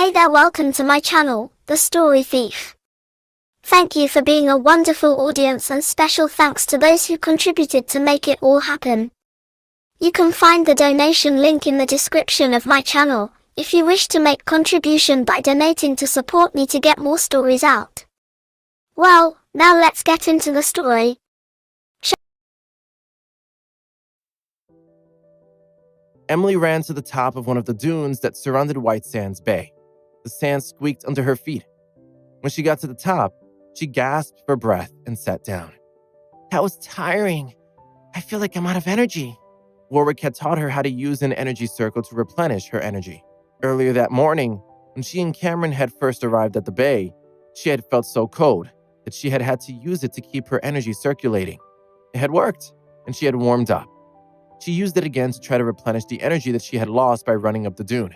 Hey there, welcome to my channel, The Story Thief. Thank you for being a wonderful audience and special thanks to those who contributed to make it all happen. You can find the donation link in the description of my channel, if you wish to make contribution by donating to support me to get more stories out. Well, now let's get into the story. Emily ran to the top of one of the dunes that surrounded White Sands Bay. The sand squeaked under her feet. When she got to the top, she gasped for breath and sat down. That was tiring. I feel like I'm out of energy. Warwick had taught her how to use an energy circle to replenish her energy. Earlier that morning, when she and Cameron had first arrived at the bay, she had felt so cold that she had to use it to keep her energy circulating. It had worked, and she had warmed up. She used it again to try to replenish the energy that she had lost by running up the dune.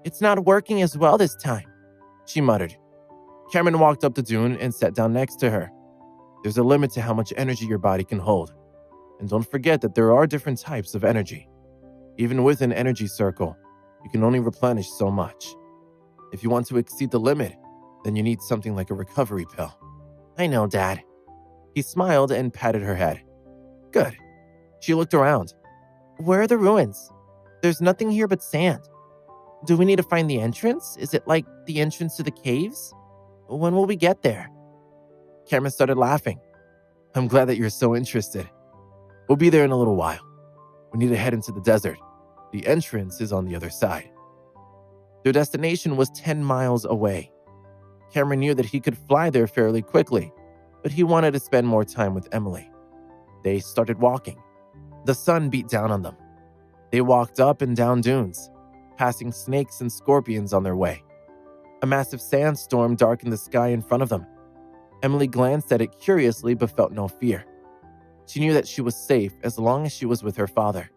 It's not working as well this time, she muttered. Cameron walked up the dune and sat down next to her. There's a limit to how much energy your body can hold. And don't forget that there are different types of energy. Even with an energy circle, you can only replenish so much. If you want to exceed the limit, then you need something like a recovery pill. I know, Dad. He smiled and patted her head. Good. She looked around. Where are the ruins? There's nothing here but sand. Do we need to find the entrance? Is it like the entrance to the caves? When will we get there? Cameron started laughing. I'm glad that you're so interested. We'll be there in a little while. We need to head into the desert. The entrance is on the other side. Their destination was 10 miles away. Cameron knew that he could fly there fairly quickly, but he wanted to spend more time with Emily. They started walking. The sun beat down on them. They walked up and down dunes, passing snakes and scorpions on their way. A massive sandstorm darkened the sky in front of them. Emily glanced at it curiously but felt no fear. She knew that she was safe as long as she was with her father.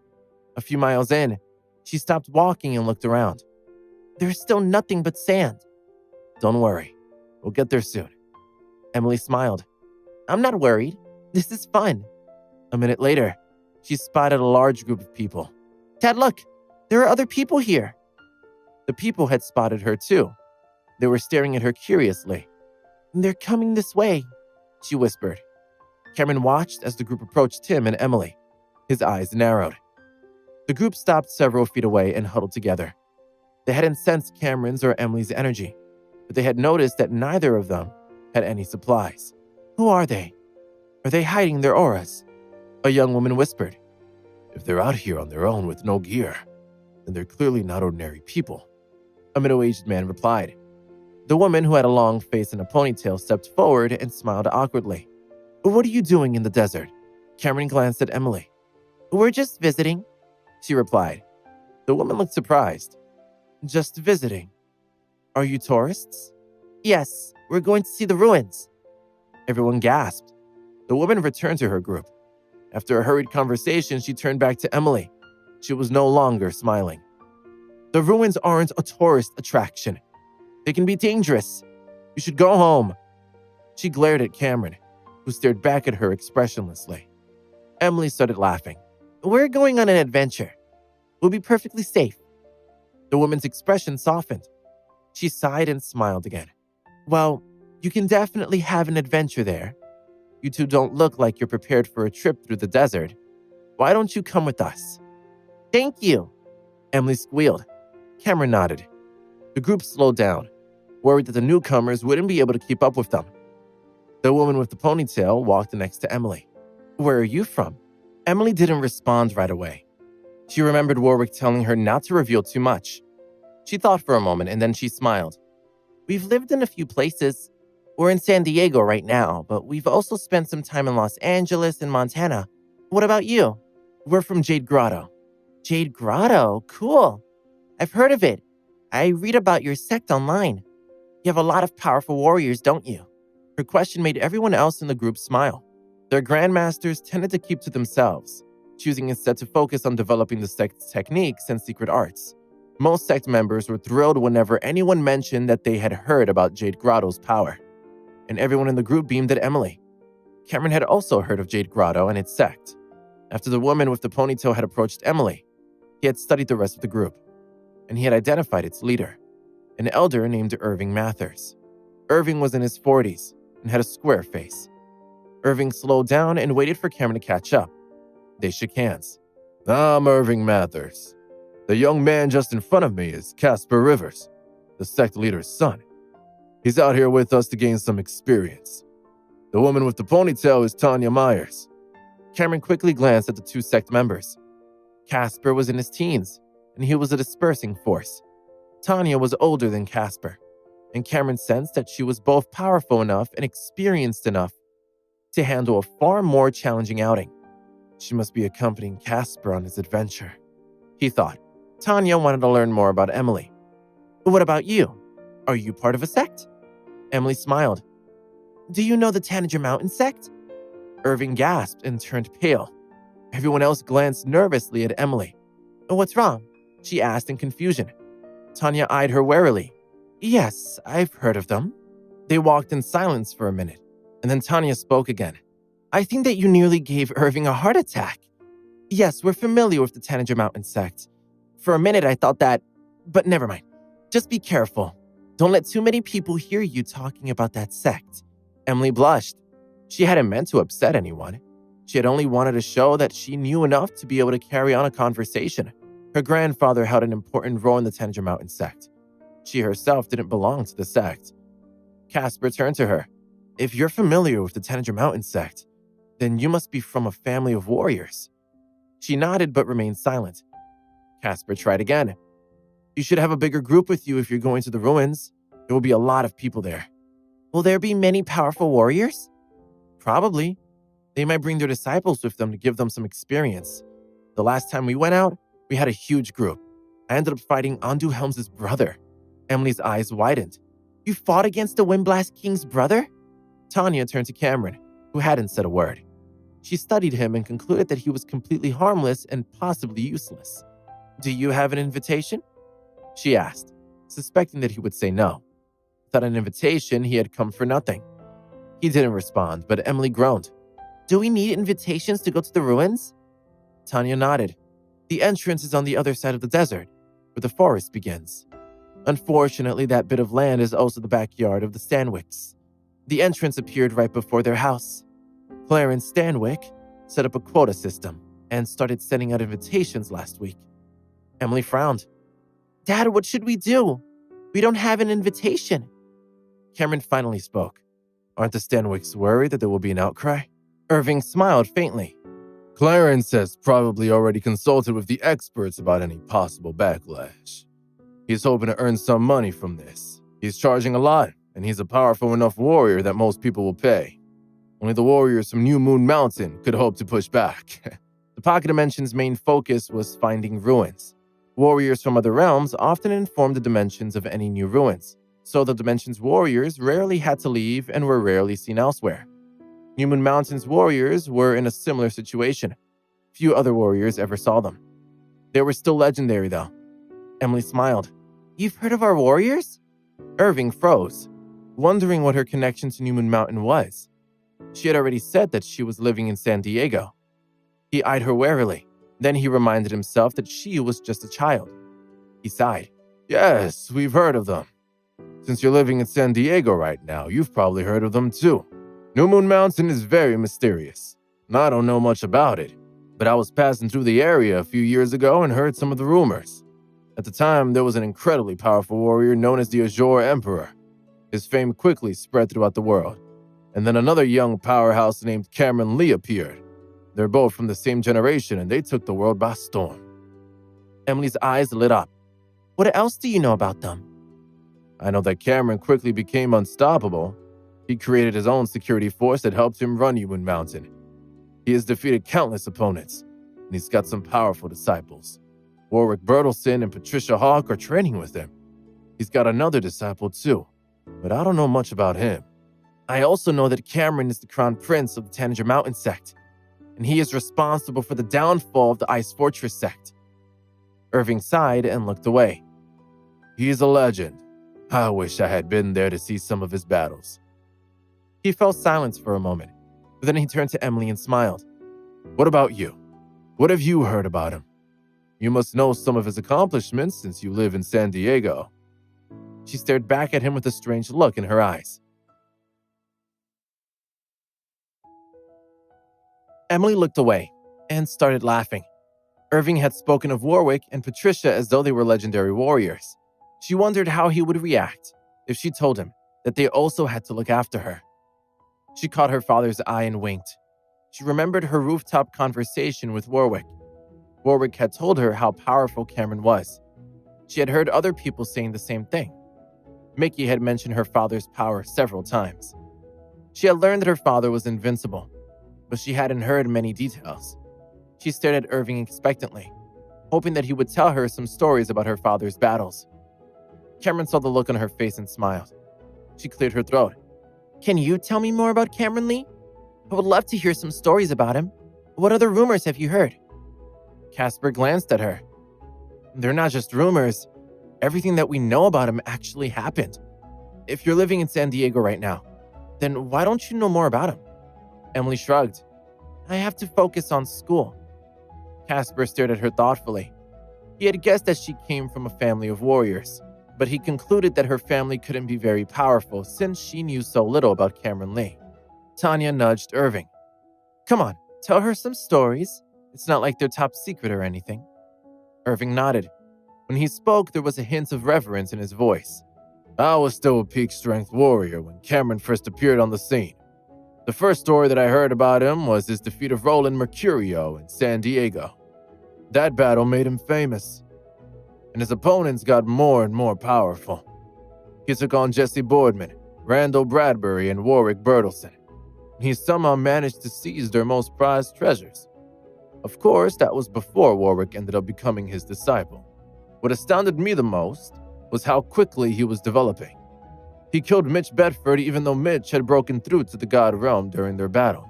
A few miles in, she stopped walking and looked around. There's still nothing but sand. Don't worry, we'll get there soon. Emily smiled. I'm not worried. This is fun. A minute later, she spotted a large group of people. Dad, look, there are other people here. The people had spotted her too. They were staring at her curiously. They're coming this way, she whispered. Cameron watched as the group approached him and Emily. His eyes narrowed. The group stopped several feet away and huddled together. They hadn't sensed Cameron's or Emily's energy, but they had noticed that neither of them had any supplies. Who are they? Are they hiding their auras? A young woman whispered. If they're out here on their own with no gear, then they're clearly not ordinary people. A middle-aged man replied. The woman, who had a long face and a ponytail, stepped forward and smiled awkwardly. What are you doing in the desert? Cameron glanced at Emily. We're just visiting, she replied. The woman looked surprised. Just visiting. Are you tourists? Yes, we're going to see the ruins. Everyone gasped. The woman returned to her group. After a hurried conversation, she turned back to Emily. She was no longer smiling. The ruins aren't a tourist attraction. They can be dangerous. You should go home. She glared at Cameron, who stared back at her expressionlessly. Emily started laughing. We're going on an adventure. We'll be perfectly safe. The woman's expression softened. She sighed and smiled again. Well, you can definitely have an adventure there. You two don't look like you're prepared for a trip through the desert. Why don't you come with us? Thank you, Emily squealed. Cameron nodded. The group slowed down, worried that the newcomers wouldn't be able to keep up with them. The woman with the ponytail walked next to Emily. Where are you from? Emily didn't respond right away. She remembered Warwick telling her not to reveal too much. She thought for a moment and then she smiled. We've lived in a few places. We're in San Diego right now, but we've also spent some time in Los Angeles and Montana. What about you? We're from Jade Grotto. Jade Grotto? Cool. I've heard of it. I read about your sect online. You have a lot of powerful warriors, don't you? Her question made everyone else in the group smile. Their grandmasters tended to keep to themselves, choosing instead to focus on developing the sect's techniques and secret arts. Most sect members were thrilled whenever anyone mentioned that they had heard about Jade Grotto's power. And everyone in the group beamed at Emily. Cameron had also heard of Jade Grotto and its sect. After the woman with the ponytail had approached Emily, he had studied the rest of the group, and he had identified its leader. an elder named Irving Mathers. Irving was in his 40s and had a square face. Irving slowed down and waited for Cameron to catch up. They shook hands. I'm Irving Mathers. The young man just in front of me is Casper Rivers, the sect leader's son. He's out here with us to gain some experience. The woman with the ponytail is Tanya Myers. Cameron quickly glanced at the two sect members. Casper was in his teens, and he was a dispersing force. Tanya was older than Casper, and Cameron sensed that she was both powerful enough and experienced enough to handle a far more challenging outing. She must be accompanying Casper on his adventure, he thought. Tanya wanted to learn more about Emily. What about you? Are you part of a sect? Emily smiled. Do you know the Tanager Mountain sect? Irving gasped and turned pale. Everyone else glanced nervously at Emily. What's wrong? She asked in confusion. Tanya eyed her warily. Yes, I've heard of them. They walked in silence for a minute, and then Tanya spoke again. I think that you nearly gave Irving a heart attack. Yes, we're familiar with the Tanager Mountain sect. For a minute I thought that, but never mind. Just be careful. Don't let too many people hear you talking about that sect. Emily blushed. She hadn't meant to upset anyone. She had only wanted to show that she knew enough to be able to carry on a conversation. Her grandfather held an important role in the Tanager Mountain sect. She herself didn't belong to the sect. Casper turned to her. If you're familiar with the Tanager Mountain sect, then you must be from a family of warriors. She nodded but remained silent. Casper tried again. You should have a bigger group with you if you're going to the ruins. There will be a lot of people there. Will there be many powerful warriors? Probably. They might bring their disciples with them to give them some experience. The last time we went out, we had a huge group. I ended up fighting Andu Helms' brother. Emily's eyes widened. You fought against the Windblast King's brother? Tanya turned to Cameron, who hadn't said a word. She studied him and concluded that he was completely harmless and possibly useless. Do you have an invitation? She asked, suspecting that he would say no. Without an invitation, he had come for nothing. He didn't respond, but Emily groaned. Do we need invitations to go to the ruins? Tanya nodded. The entrance is on the other side of the desert, where the forest begins. Unfortunately, that bit of land is also the backyard of the Stanwicks. The entrance appeared right before their house. Clarence Stanwick set up a quota system and started sending out invitations last week. Emily frowned. Dad, what should we do? We don't have an invitation. Cameron finally spoke. Aren't the Stanwicks worried that there will be an outcry? Irving smiled faintly. Clarence has probably already consulted with the experts about any possible backlash. He's hoping to earn some money from this. He's charging a lot, and he's a powerful enough warrior that most people will pay. Only the warriors from New Moon Mountain could hope to push back. The Pocket Dimension's main focus was finding ruins. Warriors from other realms often informed the dimensions of any new ruins, so the dimension's warriors rarely had to leave and were rarely seen elsewhere. New Moon Mountain's warriors were in a similar situation. Few other warriors ever saw them. They were still legendary, though. Emily smiled. You've heard of our warriors? Irving froze, wondering what her connection to New Moon Mountain was. She had already said that she was living in San Diego. He eyed her warily. Then he reminded himself that she was just a child. He sighed. Yes, we've heard of them. Since you're living in San Diego right now, you've probably heard of them too. New Moon Mountain is very mysterious. I don't know much about it, but I was passing through the area a few years ago and heard some of the rumors. At the time, there was an incredibly powerful warrior known as the Azure Emperor. His fame quickly spread throughout the world. And then another young powerhouse named Cameron Lee appeared. They're both from the same generation, and they took the world by storm. Emily's eyes lit up. What else do you know about them? I know that Cameron quickly became unstoppable. He created his own security force that helped him run New Moon Mountain. He has defeated countless opponents, and he's got some powerful disciples. Warwick Bertelson and Patricia Hawk are training with him. He's got another disciple too, but I don't know much about him. I also know that Cameron is the crown prince of the Tanager Mountain sect, and he is responsible for the downfall of the Ice Fortress sect. Irving sighed and looked away. He's a legend. I wish I had been there to see some of his battles. He fell silent for a moment, but then he turned to Emily and smiled. What about you? What have you heard about him? You must know some of his accomplishments since you live in San Diego. She stared back at him with a strange look in her eyes. Emily looked away and started laughing. Irving had spoken of Warwick and Patricia as though they were legendary warriors. She wondered how he would react if she told him that they also had to look after her. She caught her father's eye and winked. She remembered her rooftop conversation with Warwick. Warwick had told her how powerful Cameron was. She had heard other people saying the same thing. Mickey had mentioned her father's power several times. She had learned that her father was invincible, but she hadn't heard many details. She stared at Irving expectantly, hoping that he would tell her some stories about her father's battles. Cameron saw the look on her face and smiled. She cleared her throat. "Can you tell me more about Cameron Lee? I would love to hear some stories about him. What other rumors have you heard?" Casper glanced at her. "They're not just rumors. Everything that we know about him actually happened. If you're living in San Diego right now, then why don't you know more about him?" Emily shrugged. "I have to focus on school." Casper stared at her thoughtfully. He had guessed that she came from a family of warriors, but he concluded that her family couldn't be very powerful since she knew so little about Cameron Lee. Tanya nudged Irving. "Come on, tell her some stories. It's not like they're top secret or anything." Irving nodded. When he spoke, there was a hint of reverence in his voice. "I was still a peak-strength warrior when Cameron first appeared on the scene. The first story that I heard about him was his defeat of Roland Mercurio in San Diego. That battle made him famous, and his opponents got more and more powerful. He took on Jesse Boardman, Randall Bradbury, and Warwick Bertelson. He somehow managed to seize their most prized treasures. Of course, that was before Warwick ended up becoming his disciple. What astounded me the most was how quickly he was developing. He killed Mitch Bedford even though Mitch had broken through to the God Realm during their battle.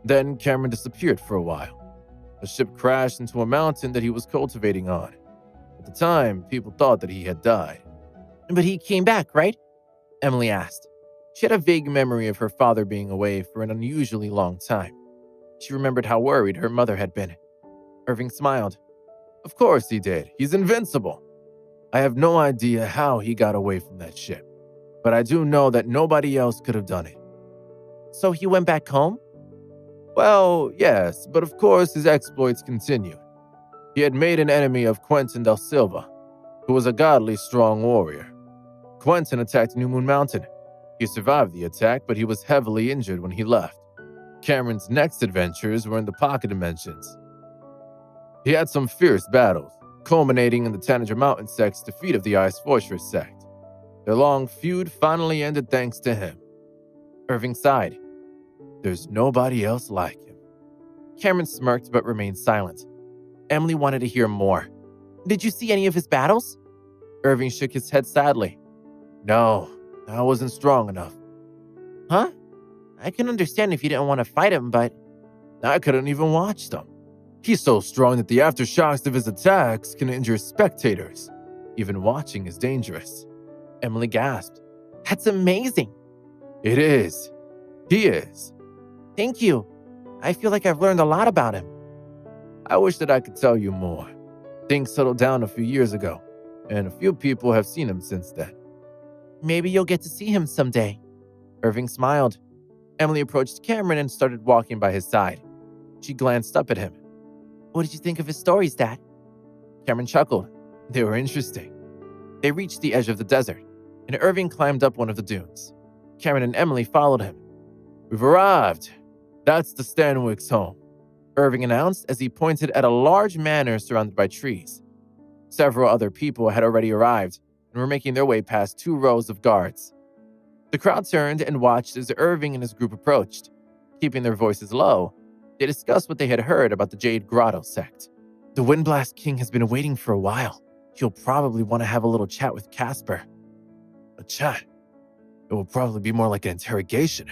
Then Cameron disappeared for a while. A ship crashed into a mountain that he was cultivating on. At the time, people thought that he had died." "But he came back, right?" Emily asked. She had a vague memory of her father being away for an unusually long time. She remembered how worried her mother had been. Irving smiled. "Of course he did. He's invincible. I have no idea how he got away from that ship, but I do know that nobody else could have done it." "So he went back home?" "Well, yes, but of course his exploits continued. He had made an enemy of Quentin Del Silva, who was a godly strong warrior. Quentin attacked New Moon Mountain. He survived the attack, but he was heavily injured when he left. Cameron's next adventures were in the Pocket Dimensions. He had some fierce battles, culminating in the Tanager Mountain sect's defeat of the Ice Fortress sect. Their long feud finally ended thanks to him." Irving sighed. "There's nobody else like him." Cameron smirked but remained silent. Emily wanted to hear more. "Did you see any of his battles?" Irving shook his head sadly. "No, I wasn't strong enough." "Huh? I can understand if you didn't want to fight him, but..." "I couldn't even watch them. He's so strong that the aftershocks of his attacks can injure spectators. Even watching is dangerous." Emily gasped. "That's amazing." "It is. He is." "Thank you. I feel like I've learned a lot about him." "I wish that I could tell you more. Things settled down a few years ago, and a few people have seen him since then." "Maybe you'll get to see him someday." Irving smiled. Emily approached Cameron and started walking by his side. She glanced up at him. "What did you think of his stories, Dad?" Cameron chuckled. They were interesting. They reached the edge of the desert, and Irving climbed up one of the dunes. Cameron and Emily followed him. "We've arrived. That's the Stanwicks' home," Irving announced as he pointed at a large manor surrounded by trees. Several other people had already arrived and were making their way past 2 rows of guards. The crowd turned and watched as Irving and his group approached. Keeping their voices low, they discussed what they had heard about the Jade Grotto sect. "The Windblast King has been waiting for a while. He'll probably want to have a little chat with Casper." "A chat? It will probably be more like an interrogation."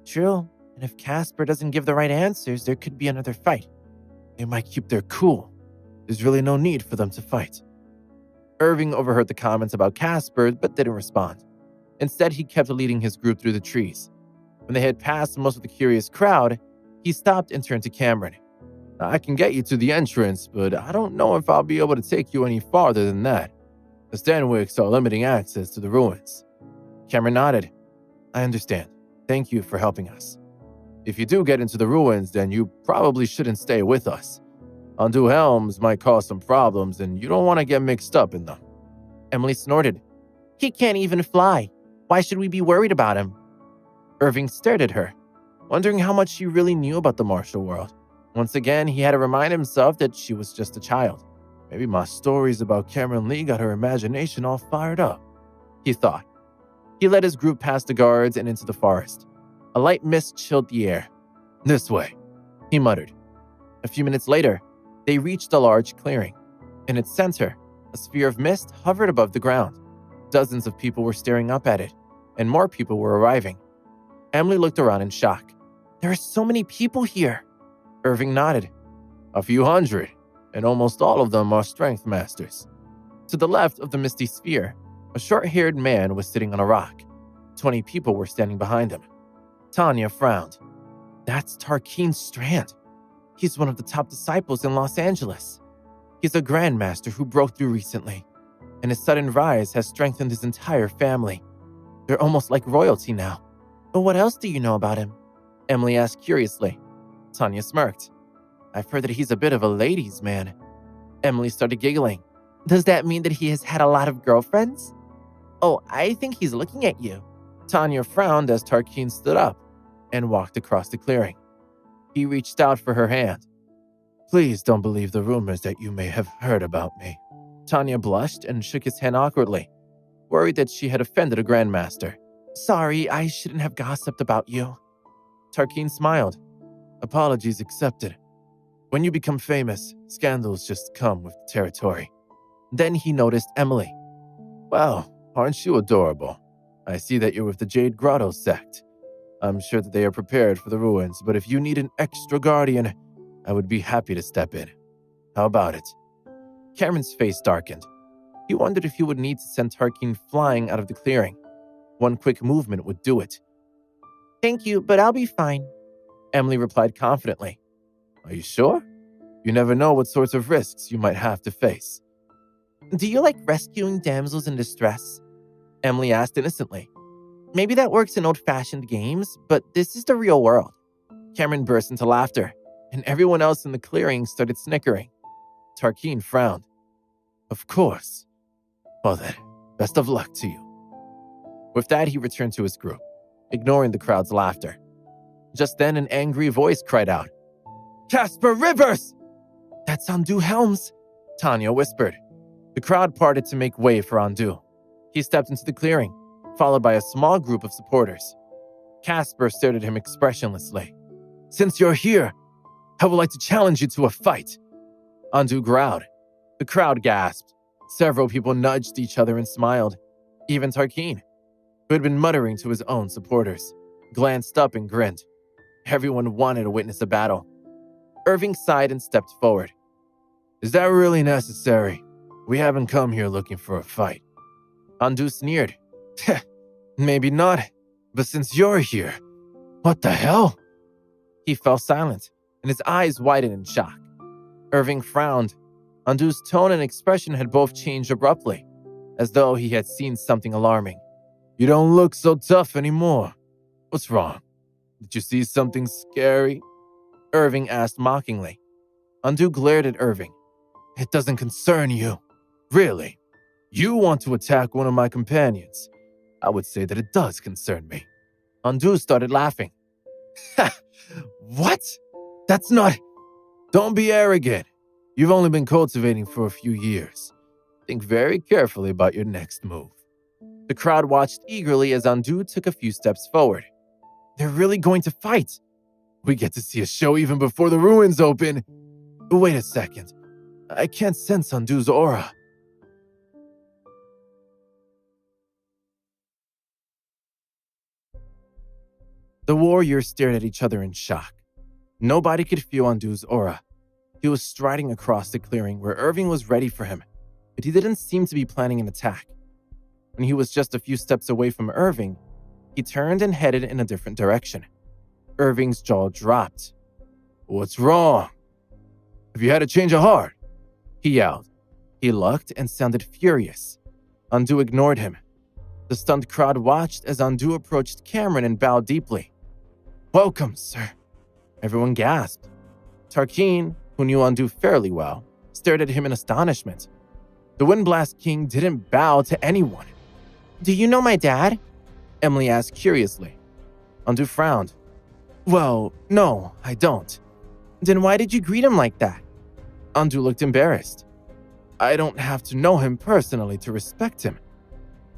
"True, and if Casper doesn't give the right answers, there could be another fight." "They might keep their cool. There's really no need for them to fight." Irving overheard the comments about Casper, but didn't respond. Instead, he kept leading his group through the trees. When they had passed most of the curious crowd, he stopped and turned to Cameron. "I can get you to the entrance, but I don't know if I'll be able to take you any farther than that." The Stanwicks are limiting access to the ruins. Cameron nodded. I understand. Thank you for helping us. If you do get into the ruins, then you probably shouldn't stay with us. Undue Helms might cause some problems, and you don't want to get mixed up in them. Emily snorted. He can't even fly. Why should we be worried about him? Irving stared at her, wondering how much she really knew about the martial world. Once again, he had to remind himself that she was just a child. Maybe my stories about Cameron Lee got her imagination all fired up, he thought. He led his group past the guards and into the forest. A light mist chilled the air. This way, he muttered. A few minutes later, they reached a large clearing. In its center, a sphere of mist hovered above the ground. Dozens of people were staring up at it, and more people were arriving. Emily looked around in shock. There are so many people here. Irving nodded. A few hundred, and almost all of them are strength masters. To the left of the misty sphere, a short-haired man was sitting on a rock. 20 people were standing behind him. Tanya frowned. That's Tarkeen Strand. He's one of the top disciples in Los Angeles. He's a grandmaster who broke through recently, and his sudden rise has strengthened his entire family. They're almost like royalty now. But what else do you know about him? Emily asked curiously. Tanya smirked. I've heard that he's a bit of a ladies' man. Emily started giggling. Does that mean that he has had a lot of girlfriends? Oh, I think he's looking at you. Tanya frowned as Tarkeen stood up and walked across the clearing. He reached out for her hand. Please don't believe the rumors that you may have heard about me. Tanya blushed and shook his hand awkwardly, worried that she had offended a grandmaster. Sorry, I shouldn't have gossiped about you. Tarkeen smiled. Apologies accepted. When you become famous, scandals just come with the territory. Then he noticed Emily. Well, aren't you adorable? I see that you're with the Jade Grotto sect. I'm sure that they are prepared for the ruins, but if you need an extra guardian, I would be happy to step in. How about it? Cameron's face darkened. He wondered if he would need to send Tarkeen flying out of the clearing. One quick movement would do it. Thank you, but I'll be fine, Emily replied confidently. Are you sure? You never know what sorts of risks you might have to face. Do you like rescuing damsels in distress? Emily asked innocently. Maybe that works in old-fashioned games, but this is the real world. Cameron burst into laughter, and everyone else in the clearing started snickering. Tarkeen frowned. Of course. Well then, best of luck to you. With that, he returned to his group, ignoring the crowd's laughter. Just then, an angry voice cried out, Casper Rivers! That's Undue Helms, Tanya whispered. The crowd parted to make way for Undue. He stepped into the clearing, followed by a small group of supporters. Casper stared at him expressionlessly. Since you're here, I would like to challenge you to a fight. Undue growled. The crowd gasped. Several people nudged each other and smiled. Even Tarkeen, who had been muttering to his own supporters, glanced up and grinned. Everyone wanted to witness a battle. Irving sighed and stepped forward. Is that really necessary? We haven't come here looking for a fight. Undue sneered. Maybe not, but since you're here, what the hell? He fell silent, and his eyes widened in shock. Irving frowned. Undue's tone and expression had both changed abruptly, as though he had seen something alarming. You don't look so tough anymore. What's wrong? Did you see something scary? Irving asked mockingly. Undue glared at Irving. It doesn't concern you. Really? You want to attack one of my companions? I would say that it does concern me. Undue started laughing. What? That's not... Don't be arrogant. You've only been cultivating for a few years. Think very carefully about your next move. The crowd watched eagerly as Undue took a few steps forward. They're really going to fight. We get to see a show even before the ruins open. Wait a second. I can't sense Undue's aura. The warriors stared at each other in shock. Nobody could feel Undue's aura. He was striding across the clearing where Irving was ready for him, but he didn't seem to be planning an attack. When he was just a few steps away from Irving, he turned and headed in a different direction. Irving's jaw dropped. What's wrong? Have you had a change of heart? He yelled. He looked and sounded furious. Andu ignored him. The stunned crowd watched as Andu approached Cameron and bowed deeply. "Welcome, sir." Everyone gasped. Tarkeen, who knew Andu fairly well, stared at him in astonishment. The Windblast King didn't bow to anyone. "Do you know my dad?" Emily asked curiously. Andu frowned. "Well, no, I don't." "Then why did you greet him like that?" Andu looked embarrassed. "I don't have to know him personally to respect him.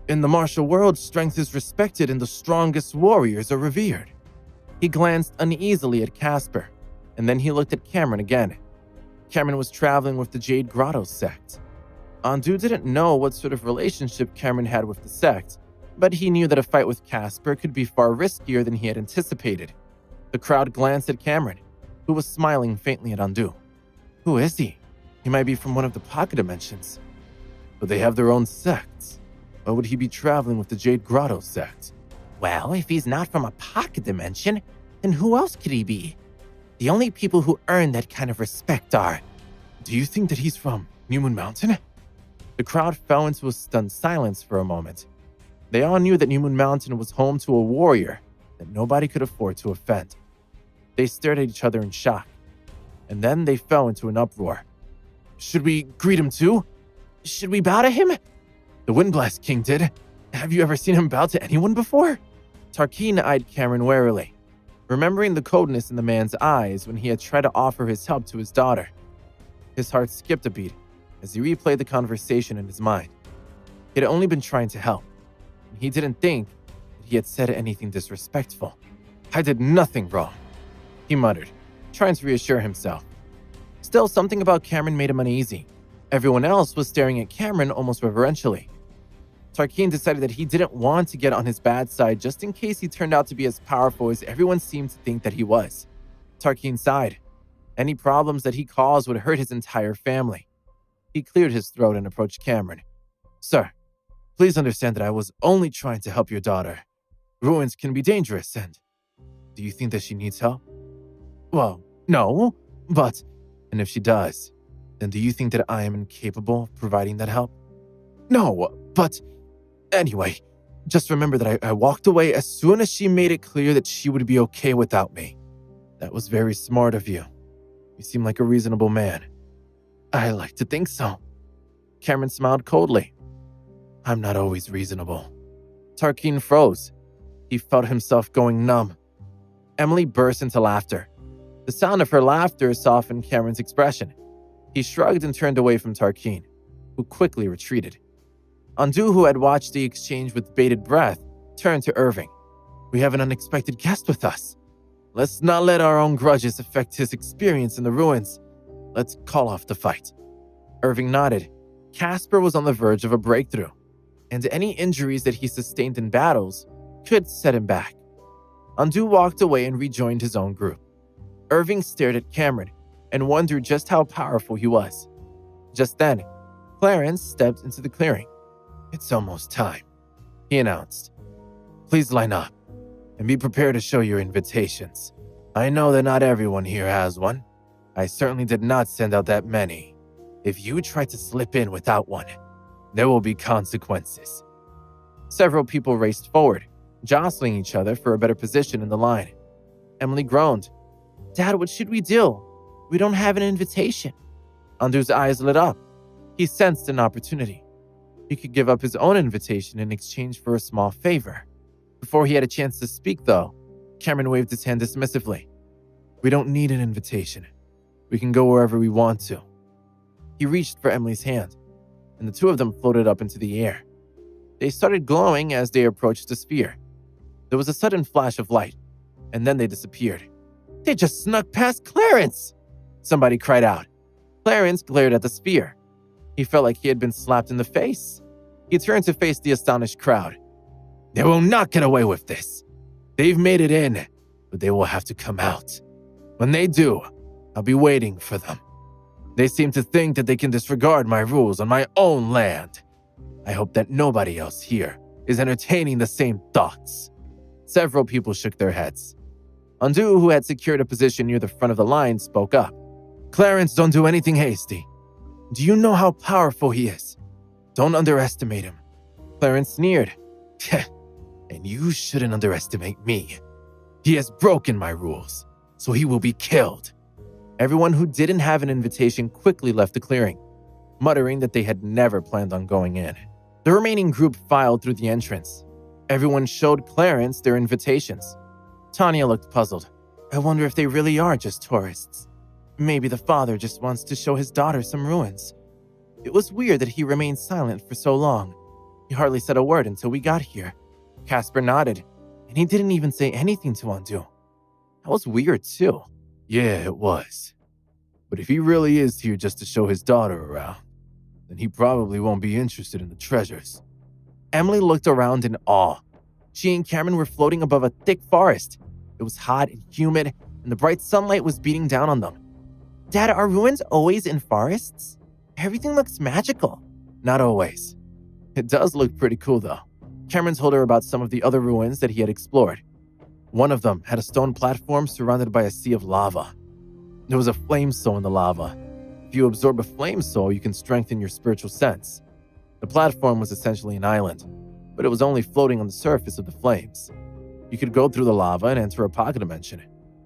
In the martial world, strength is respected and the strongest warriors are revered." He glanced uneasily at Casper, and then he looked at Cameron again. Cameron was traveling with the Jade Grotto sect. Andu didn't know what sort of relationship Cameron had with the sect, but he knew that a fight with Casper could be far riskier than he had anticipated. The crowd glanced at Cameron, who was smiling faintly at Andu. Who is he? He might be from one of the pocket dimensions. But they have their own sects. Why would he be traveling with the Jade Grotto sect? Well, if he's not from a pocket dimension, then who else could he be? The only people who earn that kind of respect are... Do you think that he's from New Moon Mountain? The crowd fell into a stunned silence for a moment. They all knew that New Moon Mountain was home to a warrior that nobody could afford to offend. They stared at each other in shock, and then they fell into an uproar. Should we greet him too? Should we bow to him? The Windblast King did. Have you ever seen him bow to anyone before? Tarkeen eyed Cameron warily, remembering the coldness in the man's eyes when he had tried to offer his help to his daughter. His heart skipped a beat as he replayed the conversation in his mind. He had only been trying to help, and he didn't think that he had said anything disrespectful. I did nothing wrong, he muttered, trying to reassure himself. Still, something about Cameron made him uneasy. Everyone else was staring at Cameron almost reverentially. Tarkeen decided that he didn't want to get on his bad side just in case he turned out to be as powerful as everyone seemed to think that he was. Tarkeen sighed. Any problems that he caused would hurt his entire family. He cleared his throat and approached Cameron. Sir, please understand that I was only trying to help your daughter. Ruins can be dangerous, and do you think that she needs help? Well, no, but, and if she does, then do you think that I am incapable of providing that help? No, but, anyway, just remember that I walked away as soon as she made it clear that she would be okay without me. That was very smart of you. You seem like a reasonable man. I like to think so. Cameron smiled coldly. I'm not always reasonable. Tarkeen froze. He felt himself going numb. Emily burst into laughter. The sound of her laughter softened Cameron's expression. He shrugged and turned away from Tarkeen, who quickly retreated. Andu, who had watched the exchange with bated breath, turned to Irving. We have an unexpected guest with us. Let's not let our own grudges affect his experience in the ruins. Let's call off the fight. Irving nodded. Casper was on the verge of a breakthrough, and any injuries that he sustained in battles could set him back. Andu walked away and rejoined his own group. Irving stared at Cameron and wondered just how powerful he was. Just then, Clarence stepped into the clearing. It's almost time, he announced. Please line up and be prepared to show your invitations. I know that not everyone here has one. I certainly did not send out that many. If you try to slip in without one, there will be consequences. Several people raced forward, jostling each other for a better position in the line. Emily groaned. Dad, what should we do? We don't have an invitation. Andu's eyes lit up. He sensed an opportunity. He could give up his own invitation in exchange for a small favor. Before he had a chance to speak, though, Cameron waved his hand dismissively. We don't need an invitation. We can go wherever we want to. He reached for Emily's hand, and the two of them floated up into the air. They started glowing as they approached the sphere. There was a sudden flash of light, and then they disappeared. They just snuck past Clarence! Somebody cried out. Clarence glared at the sphere. He felt like he had been slapped in the face. He turned to face the astonished crowd. They will not get away with this. They've made it in, but they will have to come out. When they do, I'll be waiting for them. They seem to think that they can disregard my rules on my own land. I hope that nobody else here is entertaining the same thoughts. Several people shook their heads. Andu, who had secured a position near the front of the line, spoke up. Clarence, don't do anything hasty. Do you know how powerful he is? Don't underestimate him. Clarence sneered. And you shouldn't underestimate me. He has broken my rules, so he will be killed. Everyone who didn't have an invitation quickly left the clearing, muttering that they had never planned on going in. The remaining group filed through the entrance. Everyone showed Clarence their invitations. Tanya looked puzzled. I wonder if they really are just tourists. Maybe the father just wants to show his daughter some ruins. It was weird that he remained silent for so long. He hardly said a word until we got here. Casper nodded, and he didn't even say anything to Ondu. That was weird too. Yeah, it was. But if he really is here just to show his daughter around, then he probably won't be interested in the treasures. Emily looked around in awe. She and Cameron were floating above a thick forest. It was hot and humid, and the bright sunlight was beating down on them. Dad, are ruins always in forests? Everything looks magical. Not always. It does look pretty cool though. Cameron told her about some of the other ruins that he had explored. One of them had a stone platform surrounded by a sea of lava. There was a flame soul in the lava. If you absorb a flame soul, you can strengthen your spiritual sense. The platform was essentially an island, but it was only floating on the surface of the flames. You could go through the lava and enter a pocket dimension.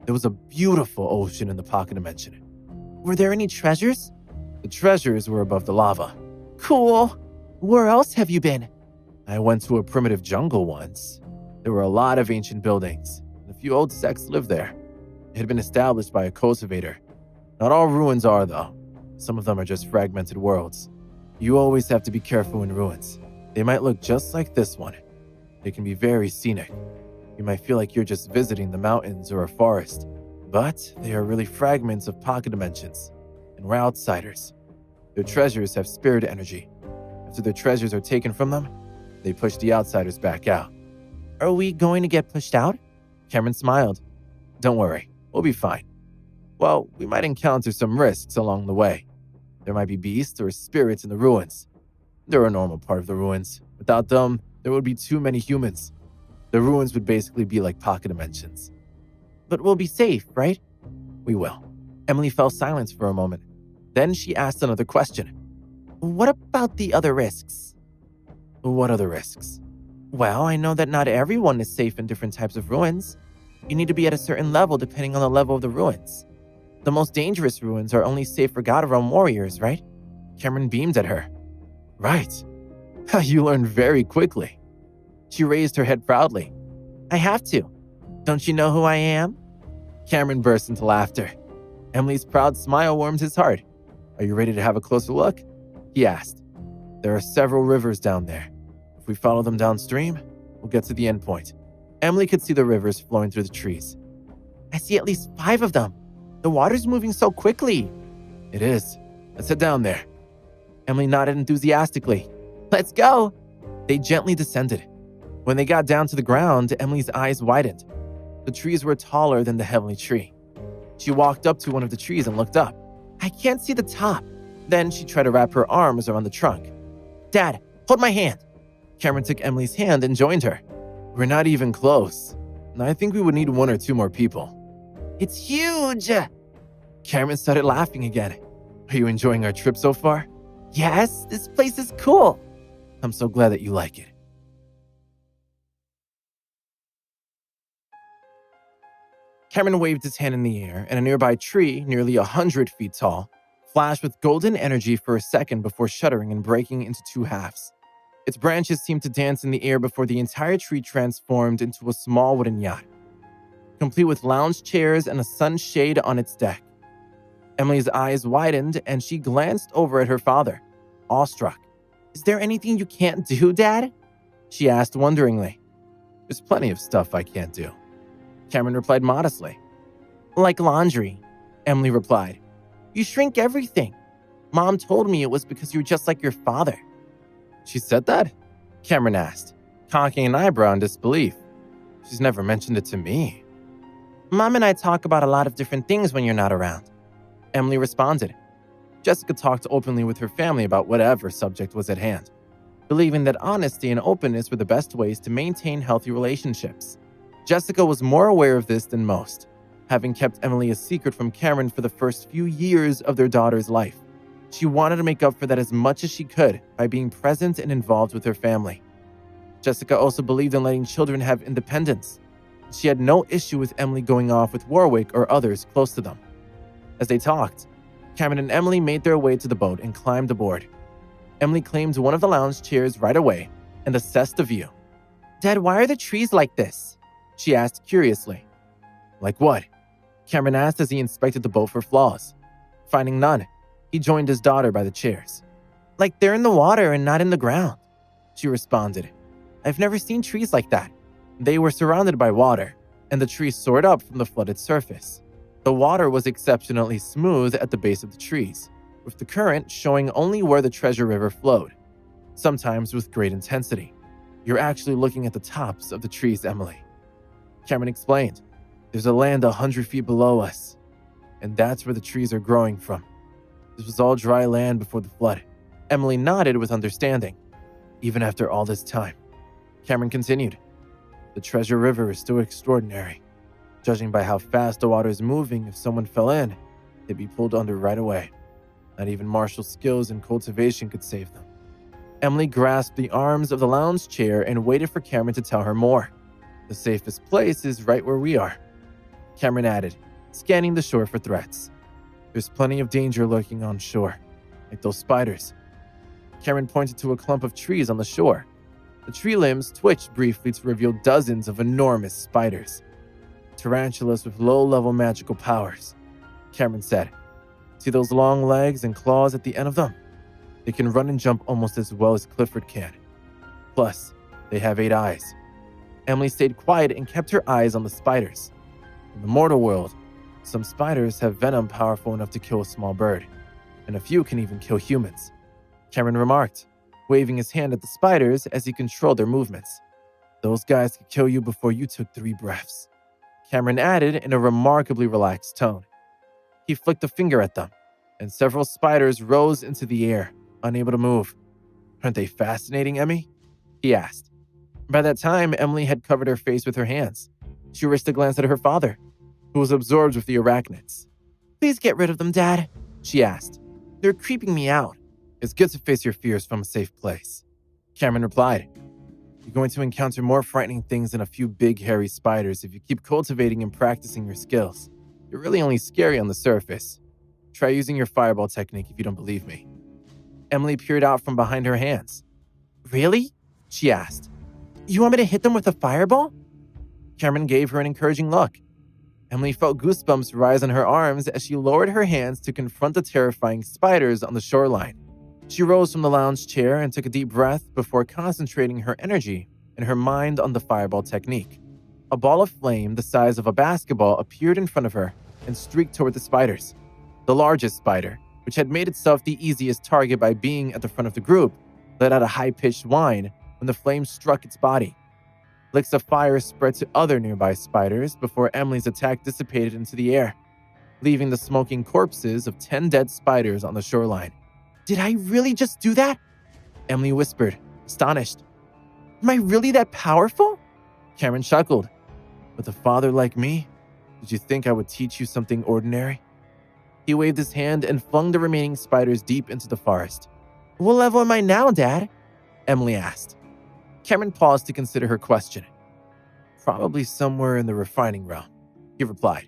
There was a beautiful ocean in the pocket dimension. Were there any treasures? The treasures were above the lava. Cool. Where else have you been? I went to a primitive jungle once. There were a lot of ancient buildings, and a few old sects lived there. It had been established by a cultivator. Not all ruins are, though. Some of them are just fragmented worlds. You always have to be careful in ruins. They might look just like this one. They can be very scenic. You might feel like you're just visiting the mountains or a forest, but they are really fragments of pocket dimensions, and we're outsiders. Their treasures have spirit energy. After their treasures are taken from them, they push the outsiders back out. Are we going to get pushed out? Cameron smiled. Don't worry, we'll be fine. Well, we might encounter some risks along the way. There might be beasts or spirits in the ruins. They're a normal part of the ruins. Without them, there would be too many humans. The ruins would basically be like pocket dimensions. But we'll be safe, right? We will. Emily fell silent for a moment. Then she asked another question. What about the other risks? What other risks? Well, I know that not everyone is safe in different types of ruins. You need to be at a certain level depending on the level of the ruins. The most dangerous ruins are only safe for God Realm warriors, right? Cameron beamed at her. Right. You learned very quickly. She raised her head proudly. I have to. Don't you know who I am? Cameron burst into laughter. Emily's proud smile warmed his heart. Are you ready to have a closer look? He asked. There are several rivers down there. If we follow them downstream, we'll get to the end point. Emily could see the rivers flowing through the trees. I see at least 5 of them. The water's moving so quickly. It is. Let's head down there. Emily nodded enthusiastically. Let's go. They gently descended. When they got down to the ground, Emily's eyes widened. The trees were taller than the heavenly tree. She walked up to one of the trees and looked up. I can't see the top. Then she tried to wrap her arms around the trunk. Dad, hold my hand. Cameron took Emily's hand and joined her. We're not even close. I think we would need 1 or 2 more people. It's huge! Cameron started laughing again. Are you enjoying our trip so far? Yes, this place is cool. I'm so glad that you like it. Cameron waved his hand in the air, and a nearby tree, nearly 100 feet tall, flashed with golden energy for a second before shuddering and breaking into 2 halves. Its branches seemed to dance in the air before the entire tree transformed into a small wooden yacht, complete with lounge chairs and a sunshade on its deck. Emily's eyes widened, and she glanced over at her father, awestruck. Is there anything you can't do, Dad? She asked wonderingly. There's plenty of stuff I can't do. Cameron replied modestly. Like laundry, Emily replied. You shrink everything. Mom told me it was because you're just like your father. She said that? Cameron asked, cocking an eyebrow in disbelief. She's never mentioned it to me. Mom and I talk about a lot of different things when you're not around, Emily responded. Jessica talked openly with her family about whatever subject was at hand, believing that honesty and openness were the best ways to maintain healthy relationships. Jessica was more aware of this than most, having kept Emily a secret from Cameron for the first few years of their daughter's life. She wanted to make up for that as much as she could by being present and involved with her family. Jessica also believed in letting children have independence. She had no issue with Emily going off with Warwick or others close to them. As they talked, Cameron and Emily made their way to the boat and climbed aboard. Emily claimed one of the lounge chairs right away and assessed the view. "Dad, why are the trees like this?" she asked curiously. "Like what?" Cameron asked as he inspected the boat for flaws. Finding none, he joined his daughter by the chairs. "Like they're in the water and not in the ground," she responded. "I've never seen trees like that." They were surrounded by water, and the trees soared up from the flooded surface. The water was exceptionally smooth at the base of the trees, with the current showing only where the Treasure River flowed, sometimes with great intensity. "You're actually looking at the tops of the trees, Emily," Cameron explained. "There's a land 100 feet below us, and that's where the trees are growing from. This was all dry land before the flood." Emily nodded with understanding. "Even after all this time," Cameron continued, "the Treasure River is still extraordinary. Judging by how fast the water is moving, if someone fell in, they'd be pulled under right away. Not even martial skills and cultivation could save them." Emily grasped the arms of the lounge chair and waited for Cameron to tell her more. "The safest place is right where we are," Cameron added, scanning the shore for threats. "There's plenty of danger lurking on shore, like those spiders." Cameron pointed to a clump of trees on the shore. The tree limbs twitched briefly to reveal dozens of enormous spiders. "Tarantulas with low-level magical powers," Cameron said. "See those long legs and claws at the end of them? They can run and jump almost as well as Clifford can. Plus, they have 8 eyes." Emily stayed quiet and kept her eyes on the spiders. "In the mortal world, some spiders have venom powerful enough to kill a small bird, and a few can even kill humans," Cameron remarked, waving his hand at the spiders as he controlled their movements. "Those guys could kill you before you took 3 breaths," Cameron added in a remarkably relaxed tone. He flicked a finger at them, and several spiders rose into the air, unable to move. "Aren't they fascinating, Emmy?" he asked. By that time, Emily had covered her face with her hands. She risked a glance at her father, who was absorbed with the arachnids. "Please get rid of them, Dad," she asked. "They're creeping me out." "It's good to face your fears from a safe place," Cameron replied. "You're going to encounter more frightening things than a few big hairy spiders if you keep cultivating and practicing your skills. You're really only scary on the surface. Try using your fireball technique if you don't believe me." Emily peered out from behind her hands. "Really?" she asked. "You want me to hit them with a fireball?" Cameron gave her an encouraging look. Emily felt goosebumps rise on her arms as she lowered her hands to confront the terrifying spiders on the shoreline. She rose from the lounge chair and took a deep breath before concentrating her energy and her mind on the fireball technique. A ball of flame the size of a basketball appeared in front of her and streaked toward the spiders. The largest spider, which had made itself the easiest target by being at the front of the group, let out a high-pitched whine when the flame struck its body. Licks of fire spread to other nearby spiders before Emily's attack dissipated into the air, leaving the smoking corpses of 10 dead spiders on the shoreline. "Did I really just do that?" Emily whispered, astonished. "Am I really that powerful?" Cameron chuckled. "With a father like me, did you think I would teach you something ordinary?" He waved his hand and flung the remaining spiders deep into the forest. "What level am I now, Dad?" Emily asked. Cameron paused to consider her question. "Probably somewhere in the refining realm," he replied.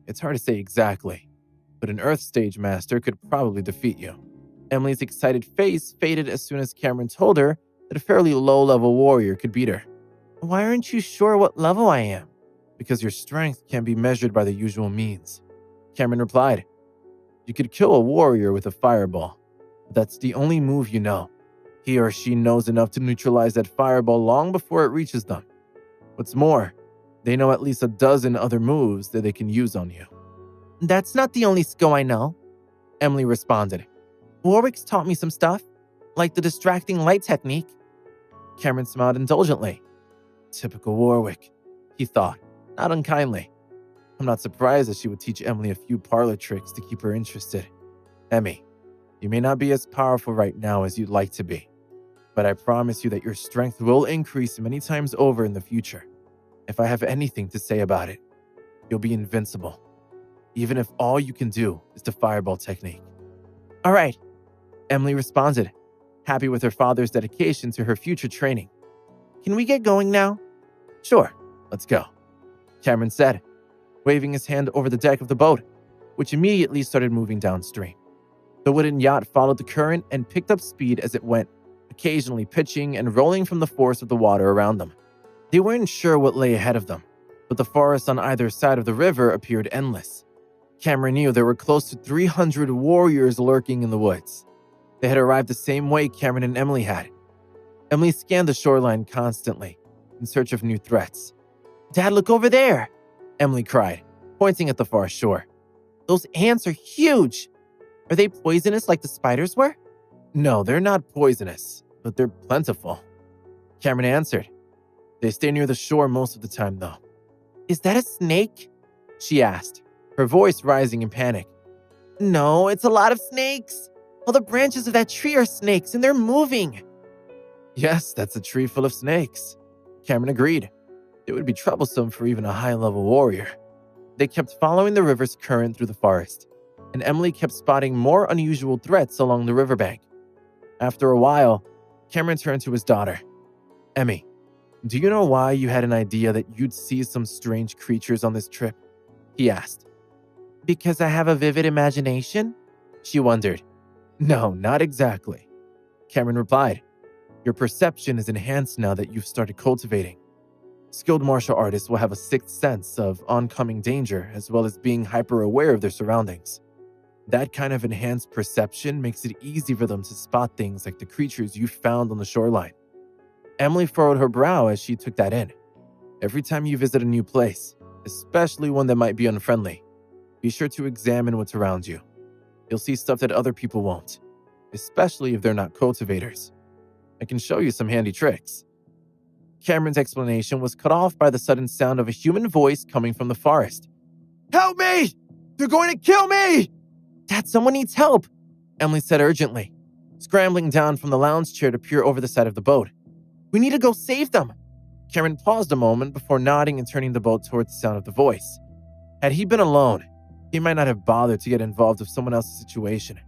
"It's hard to say exactly, but an Earth Stage Master could probably defeat you." Emily's excited face faded as soon as Cameron told her that a fairly low-level warrior could beat her. "Why aren't you sure what level I am?" "Because your strength can't be measured by the usual means," Cameron replied. "You could kill a warrior with a fireball, but that's the only move you know. He or she knows enough to neutralize that fireball long before it reaches them. What's more, they know at least a dozen other moves that they can use on you." "That's not the only skill I know," Emily responded. "Warwick's taught me some stuff, like the distracting light technique." Cameron smiled indulgently. "Typical Warwick," he thought, not unkindly. I'm not surprised that she would teach Emily a few parlor tricks to keep her interested. "Emmy, you may not be as powerful right now as you'd like to be, but I promise you that your strength will increase many times over in the future. If I have anything to say about it, you'll be invincible, even if all you can do is the fireball technique." "All right," Emily responded, happy with her father's dedication to her future training. Can we get going now? Sure, let's go, Cameron said, waving his hand over the deck of the boat, which immediately started moving downstream. The wooden yacht followed the current and picked up speed as it went, occasionally pitching and rolling from the force of the water around them. They weren't sure what lay ahead of them, but the forest on either side of the river appeared endless. Cameron knew there were close to 300 warriors lurking in the woods. They had arrived the same way Cameron and Emily had. Emily scanned the shoreline constantly, in search of new threats. Dad, look over there, Emily cried, pointing at the far shore. Those ants are huge. Are they poisonous like the spiders were? No, they're not poisonous, but they're plentiful, Cameron answered. They stay near the shore most of the time, though. Is that a snake? She asked, her voice rising in panic. No, it's a lot of snakes. All the branches of that tree are snakes and they're moving. Yes, that's a tree full of snakes, Cameron agreed. It would be troublesome for even a high-level warrior. They kept following the river's current through the forest, and Emily kept spotting more unusual threats along the riverbank. After a while, Cameron turned to his daughter. Emmy, do you know why you had an idea that you'd see some strange creatures on this trip? He asked. Because I have a vivid imagination? She wondered. No, not exactly, Cameron replied. Your perception is enhanced now that you've started cultivating. Skilled martial artists will have a sixth sense of oncoming danger as well as being hyper-aware of their surroundings. That kind of enhanced perception makes it easy for them to spot things like the creatures you found on the shoreline. Emily furrowed her brow as she took that in. Every time you visit a new place, especially one that might be unfriendly, be sure to examine what's around you. You'll see stuff that other people won't, especially if they're not cultivators. I can show you some handy tricks. Cameron's explanation was cut off by the sudden sound of a human voice coming from the forest. Help me! They're going to kill me! Dad, someone needs help, Emily said urgently, scrambling down from the lounge chair to peer over the side of the boat. We need to go save them. Cameron paused a moment before nodding and turning the boat towards the sound of the voice. Had he been alone, he might not have bothered to get involved with someone else's situation,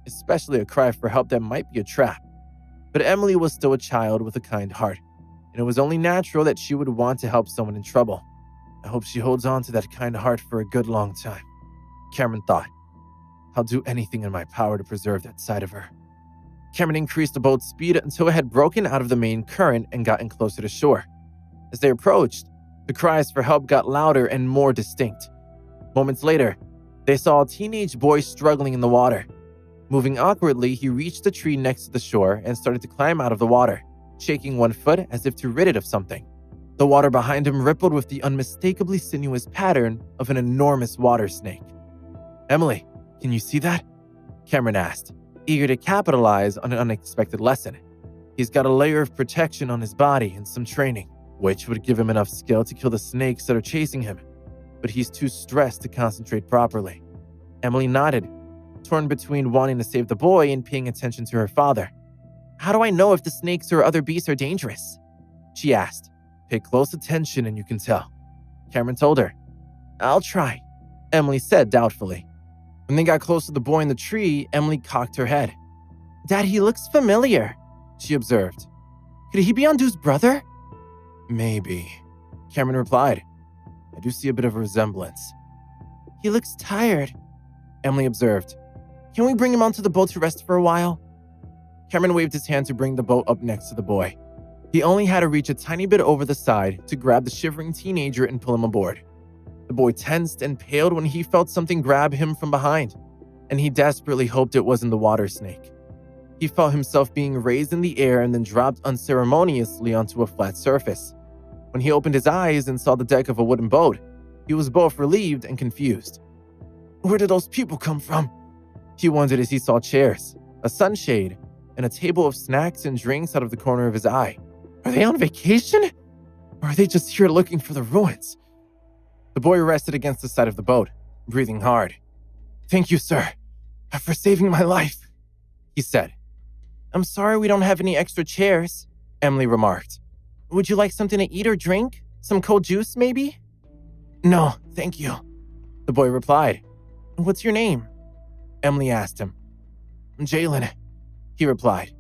especially a cry for help that might be a trap. But Emily was still a child with a kind heart, and it was only natural that she would want to help someone in trouble. I hope she holds on to that kind heart for a good long time, Cameron thought. I'll do anything in my power to preserve that side of her. Cameron increased the boat's speed until it had broken out of the main current and gotten closer to shore. As they approached, the cries for help got louder and more distinct. Moments later, they saw a teenage boy struggling in the water. Moving awkwardly, he reached the tree next to the shore and started to climb out of the water, shaking one foot as if to rid it of something. The water behind him rippled with the unmistakably sinuous pattern of an enormous water snake. Emily, can you see that? Cameron asked, eager to capitalize on an unexpected lesson. He's got a layer of protection on his body and some training, which would give him enough skill to kill the snakes that are chasing him, but he's too stressed to concentrate properly. Emily nodded, torn between wanting to save the boy and paying attention to her father. How do I know if the snakes or other beasts are dangerous? She asked. Pay close attention and you can tell, Cameron told her. I'll try, Emily said doubtfully. When they got close to the boy in the tree, Emily cocked her head. Dad, he looks familiar, she observed. Could he be Ondu's brother? Maybe, Cameron replied. I do see a bit of a resemblance. He looks tired, Emily observed. Can we bring him onto the boat to rest for a while? Cameron waved his hand to bring the boat up next to the boy. He only had to reach a tiny bit over the side to grab the shivering teenager and pull him aboard. The boy tensed and paled when he felt something grab him from behind, and he desperately hoped it wasn't the water snake. He felt himself being raised in the air and then dropped unceremoniously onto a flat surface. When he opened his eyes and saw the deck of a wooden boat, he was both relieved and confused. Where did those people come from? He wondered as he saw chairs, a sunshade, and a table of snacks and drinks out of the corner of his eye. Are they on vacation? Or are they just here looking for the ruins? The boy rested against the side of the boat, breathing hard. Thank you, sir, for saving my life, he said. I'm sorry we don't have any extra chairs, Emily remarked. Would you like something to eat or drink? Some cold juice, maybe? No, thank you, the boy replied. What's your name? Emily asked him. Jalen, he replied.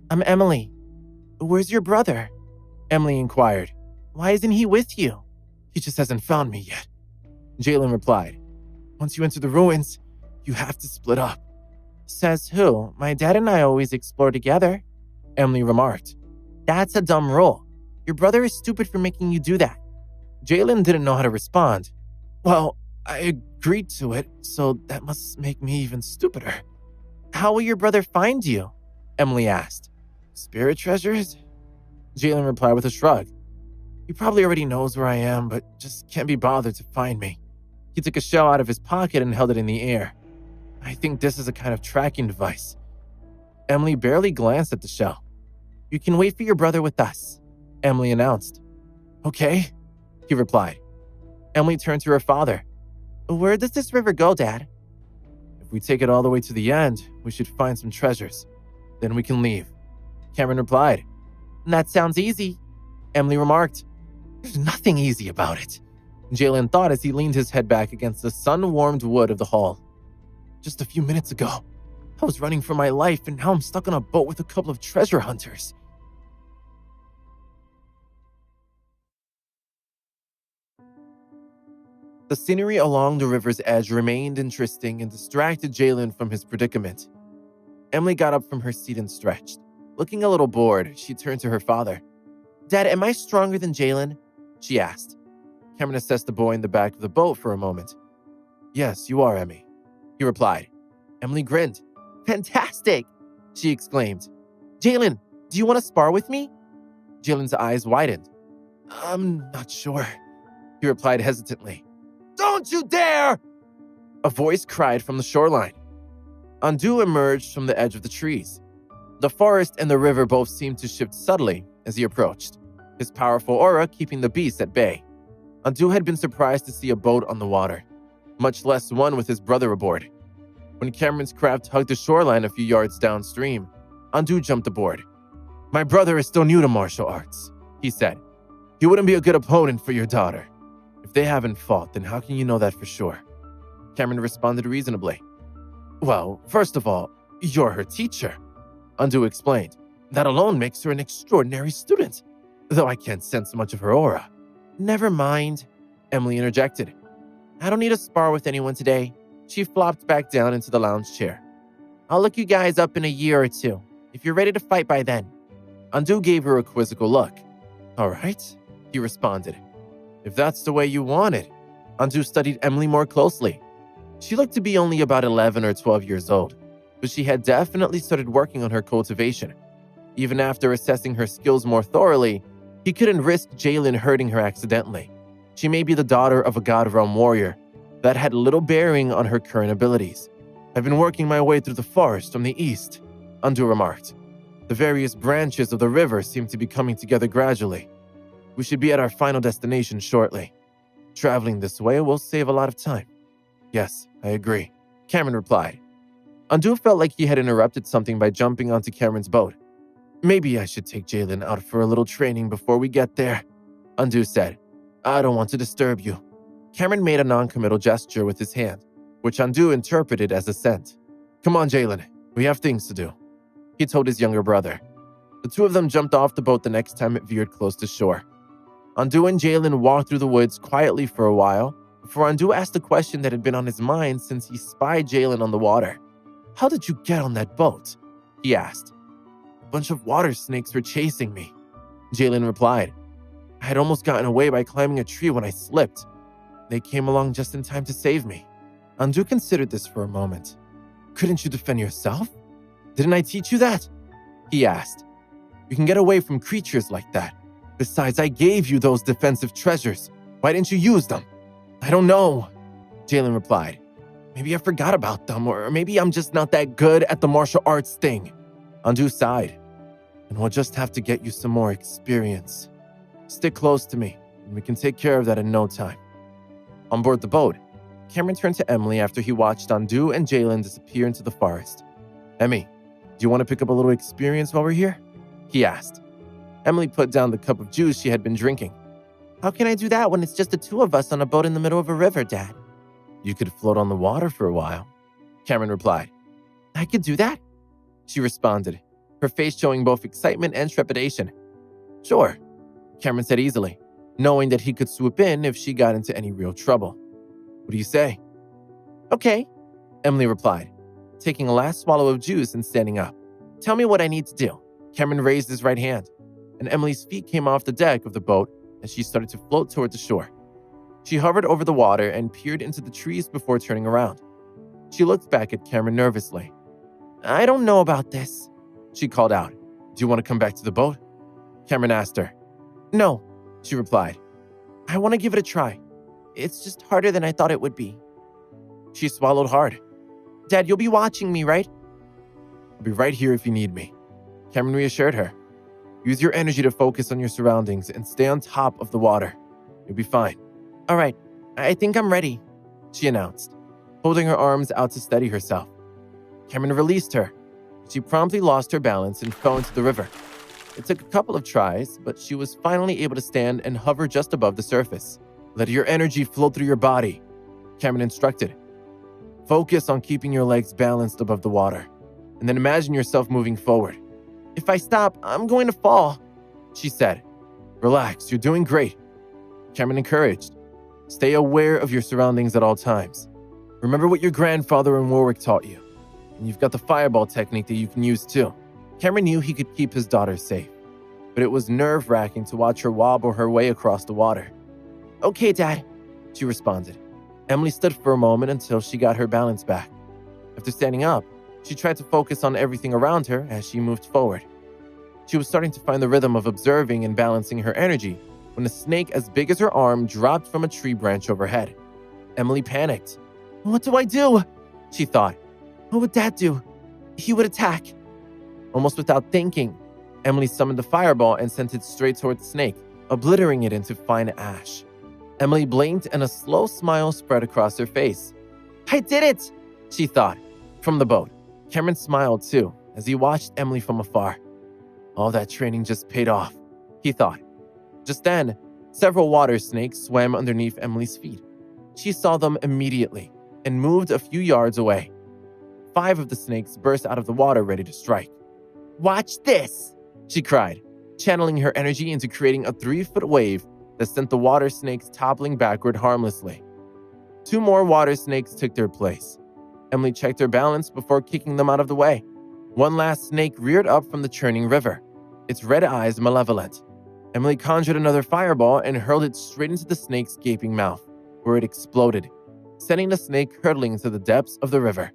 I'm Emily. Where's your brother? Emily inquired. Why isn't he with you? He just hasn't found me yet. Jalen replied. Once you enter the ruins, you have to split up. Says who? My dad and I always explore together. Emily remarked. That's a dumb rule. Your brother is stupid for making you do that. Jalen didn't know how to respond. Well, I agreed to it, so that must make me even stupider. How will your brother find you? Emily asked. Spirit treasures? Jalen replied with a shrug. He probably already knows where I am, but just can't be bothered to find me. He took a shell out of his pocket and held it in the air. I think this is a kind of tracking device. Emily barely glanced at the shell. You can wait for your brother with us, Emily announced. Okay, he replied. Emily turned to her father. Where does this river go, Dad? If we take it all the way to the end, we should find some treasures. Then we can leave. Cameron replied. That sounds easy, Emily remarked. There's nothing easy about it, Jalen thought as he leaned his head back against the sun-warmed wood of the hall. Just a few minutes ago, I was running for my life, and now I'm stuck on a boat with a couple of treasure hunters. The scenery along the river's edge remained interesting and distracted Jalen from his predicament. Emily got up from her seat and stretched. Looking a little bored, she turned to her father. Dad, am I stronger than Jalen? She asked. Cameron assessed the boy in the back of the boat for a moment. Yes, you are, Emmy, he replied. Emily grinned. Fantastic, she exclaimed. Jalen, do you want to spar with me? Jalen's eyes widened. I'm not sure, he replied hesitantly. Don't you dare! A voice cried from the shoreline. Andu emerged from the edge of the trees. The forest and the river both seemed to shift subtly as he approached, his powerful aura keeping the beast at bay. Andu had been surprised to see a boat on the water, much less one with his brother aboard. When Cameron's craft hugged the shoreline a few yards downstream, Andu jumped aboard. My brother is still new to martial arts, he said. He wouldn't be a good opponent for your daughter. If they haven't fought, then how can you know that for sure? Cameron responded reasonably. Well, first of all, you're her teacher, Andu explained. That alone makes her an extraordinary student, though I can't sense much of her aura. Never mind, Emily interjected. I don't need to spar with anyone today. She flopped back down into the lounge chair. I'll look you guys up in a year or two, if you're ready to fight by then. Andu gave her a quizzical look. All right, he responded. If that's the way you want it. Andu studied Emily more closely. She looked to be only about 11 or 12 years old, but she had definitely started working on her cultivation. Even after assessing her skills more thoroughly, he couldn't risk Jalen hurting her accidentally. She may be the daughter of a God Realm warrior. That had little bearing on her current abilities. I've been working my way through the forest from the east, Andu remarked. The various branches of the river seem to be coming together gradually. We should be at our final destination shortly. Traveling this way will save a lot of time. Yes, I agree, Cameron replied. Andu felt like he had interrupted something by jumping onto Cameron's boat. Maybe I should take Jalen out for a little training before we get there, Andu said. I don't want to disturb you. Cameron made a non-committal gesture with his hand, which Andu interpreted as assent. Come on, Jalen, we have things to do, he told his younger brother. The two of them jumped off the boat the next time it veered close to shore. Andu and Jalen walked through the woods quietly for a while before Andu asked a question that had been on his mind since he spied Jalen on the water. How did you get on that boat? He asked. A bunch of water snakes were chasing me, Jalen replied. I had almost gotten away by climbing a tree when I slipped. They came along just in time to save me. Andu considered this for a moment. Couldn't you defend yourself? Didn't I teach you that? He asked. You can get away from creatures like that. Besides, I gave you those defensive treasures. Why didn't you use them? I don't know, Jalen replied. Maybe I forgot about them, or maybe I'm just not that good at the martial arts thing. Andu sighed. And we'll just have to get you some more experience. Stick close to me, and we can take care of that in no time. On board the boat, Cameron turned to Emily after he watched Andu and Jalen disappear into the forest. Emmy, do you want to pick up a little experience while we're here? He asked. Emily put down the cup of juice she had been drinking. How can I do that when it's just the two of us on a boat in the middle of a river, Dad? You could float on the water for a while, Cameron replied. I could do that? She responded, her face showing both excitement and trepidation. Sure. Cameron said easily, knowing that he could swoop in if she got into any real trouble. What do you say? Okay, Emily replied, taking a last swallow of juice and standing up. tell me what I need to do. Cameron raised his right hand, and Emily's feet came off the deck of the boat as she started to float toward the shore. She hovered over the water and peered into the trees before turning around. She looked back at Cameron nervously. I don't know about this, she called out. Do you want to come back to the boat? Cameron asked her. No, She replied. I want to give it a try. It's just harder than I thought it would be. She swallowed hard. Dad, you'll be watching me, right? I'll be right here if you need me, Cameron reassured her. Use your energy to focus on your surroundings and stay on top of the water. You'll be fine. All right, I think I'm ready, she announced, holding her arms out to steady herself. Cameron released her. She promptly lost her balance and fell into the river. It took a couple of tries, but she was finally able to stand and hover just above the surface. Let your energy flow through your body, Cameron instructed. Focus on keeping your legs balanced above the water, and then imagine yourself moving forward. If I stop, I'm going to fall, she said. Relax, you're doing great, Cameron encouraged. Stay aware of your surroundings at all times. Remember what your grandfather and Warwick taught you. And you've got the fireball technique that you can use too. Cameron knew he could keep his daughter safe, but it was nerve-wracking to watch her wobble her way across the water. Okay, Dad, she responded. Emily stood for a moment until she got her balance back. After standing up, she tried to focus on everything around her as she moved forward. She was starting to find the rhythm of observing and balancing her energy when a snake as big as her arm dropped from a tree branch overhead. Emily panicked. What do I do? She thought. What would Dad do? He would attack. Almost without thinking, Emily summoned the fireball and sent it straight toward the snake, obliterating it into fine ash. Emily blinked and a slow smile spread across her face. I did it, she thought. From the boat, Cameron smiled too as he watched Emily from afar. All that training just paid off, he thought. Just then, several water snakes swam underneath Emily's feet. She saw them immediately and moved a few yards away. 5 of the snakes burst out of the water ready to strike. Watch this, she cried, channeling her energy into creating a 3-foot wave that sent the water snakes toppling backward harmlessly. 2 more water snakes took their place. Emily checked her balance before kicking them out of the way. One last snake reared up from the churning river, its red eyes malevolent. Emily conjured another fireball and hurled it straight into the snake's gaping mouth, where it exploded, sending the snake hurtling into the depths of the river.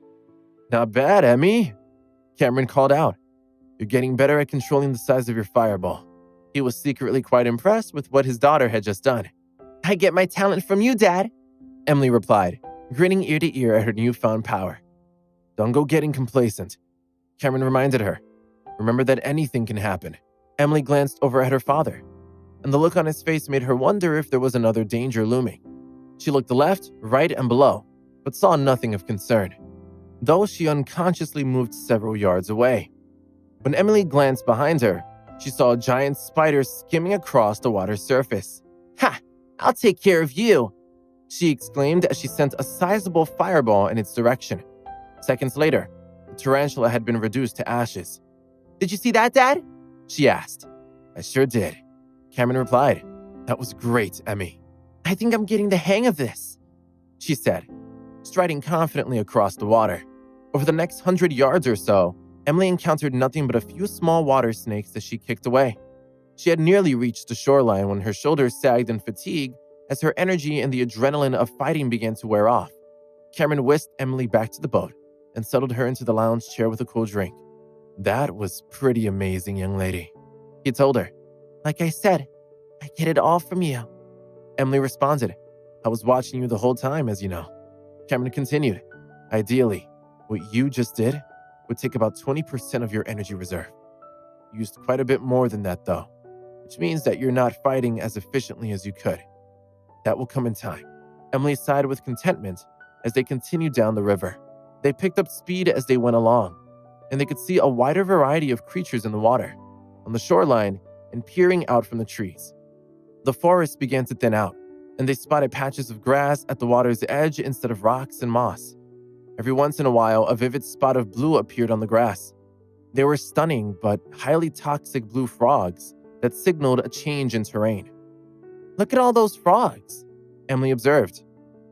Not bad, Emmy, Cameron called out. You're getting better at controlling the size of your fireball. He was secretly quite impressed with what his daughter had just done. I get my talent from you, Dad, Emily replied, grinning ear to ear at her newfound power. Don't go getting complacent, Cameron reminded her. Remember that anything can happen. Emily glanced over at her father, and the look on his face made her wonder if there was another danger looming. She looked left, right, and below, but saw nothing of concern, though she unconsciously moved several yards away. When Emily glanced behind her, she saw a giant spider skimming across the water's surface. Ha! I'll take care of you, she exclaimed as she sent a sizable fireball in its direction. Seconds later, the tarantula had been reduced to ashes. Did you see that, Dad? She asked. I sure did, Cameron replied. That was great, Emmy. I think I'm getting the hang of this, she said, striding confidently across the water. Over the next 100 yards or so, Emily encountered nothing but a few small water snakes as she kicked away. She had nearly reached the shoreline when her shoulders sagged in fatigue as her energy and the adrenaline of fighting began to wear off. Cameron whisked Emily back to the boat and settled her into the lounge chair with a cool drink. That was pretty amazing, young lady, he told her. Like I said, I get it all from you, Emily responded. I was watching you the whole time, as you know. Cameron continued. Ideally, what you just did would take about 20% of your energy reserve. You used quite a bit more than that, though, which means that you're not fighting as efficiently as you could. That will come in time. Emily sighed with contentment as they continued down the river. They picked up speed as they went along, and they could see a wider variety of creatures in the water, on the shoreline, and peering out from the trees. The forest began to thin out, and they spotted patches of grass at the water's edge instead of rocks and moss. Every once in a while, a vivid spot of blue appeared on the grass. They were stunning but highly toxic blue frogs that signaled a change in terrain. "Look at all those frogs," Emily observed.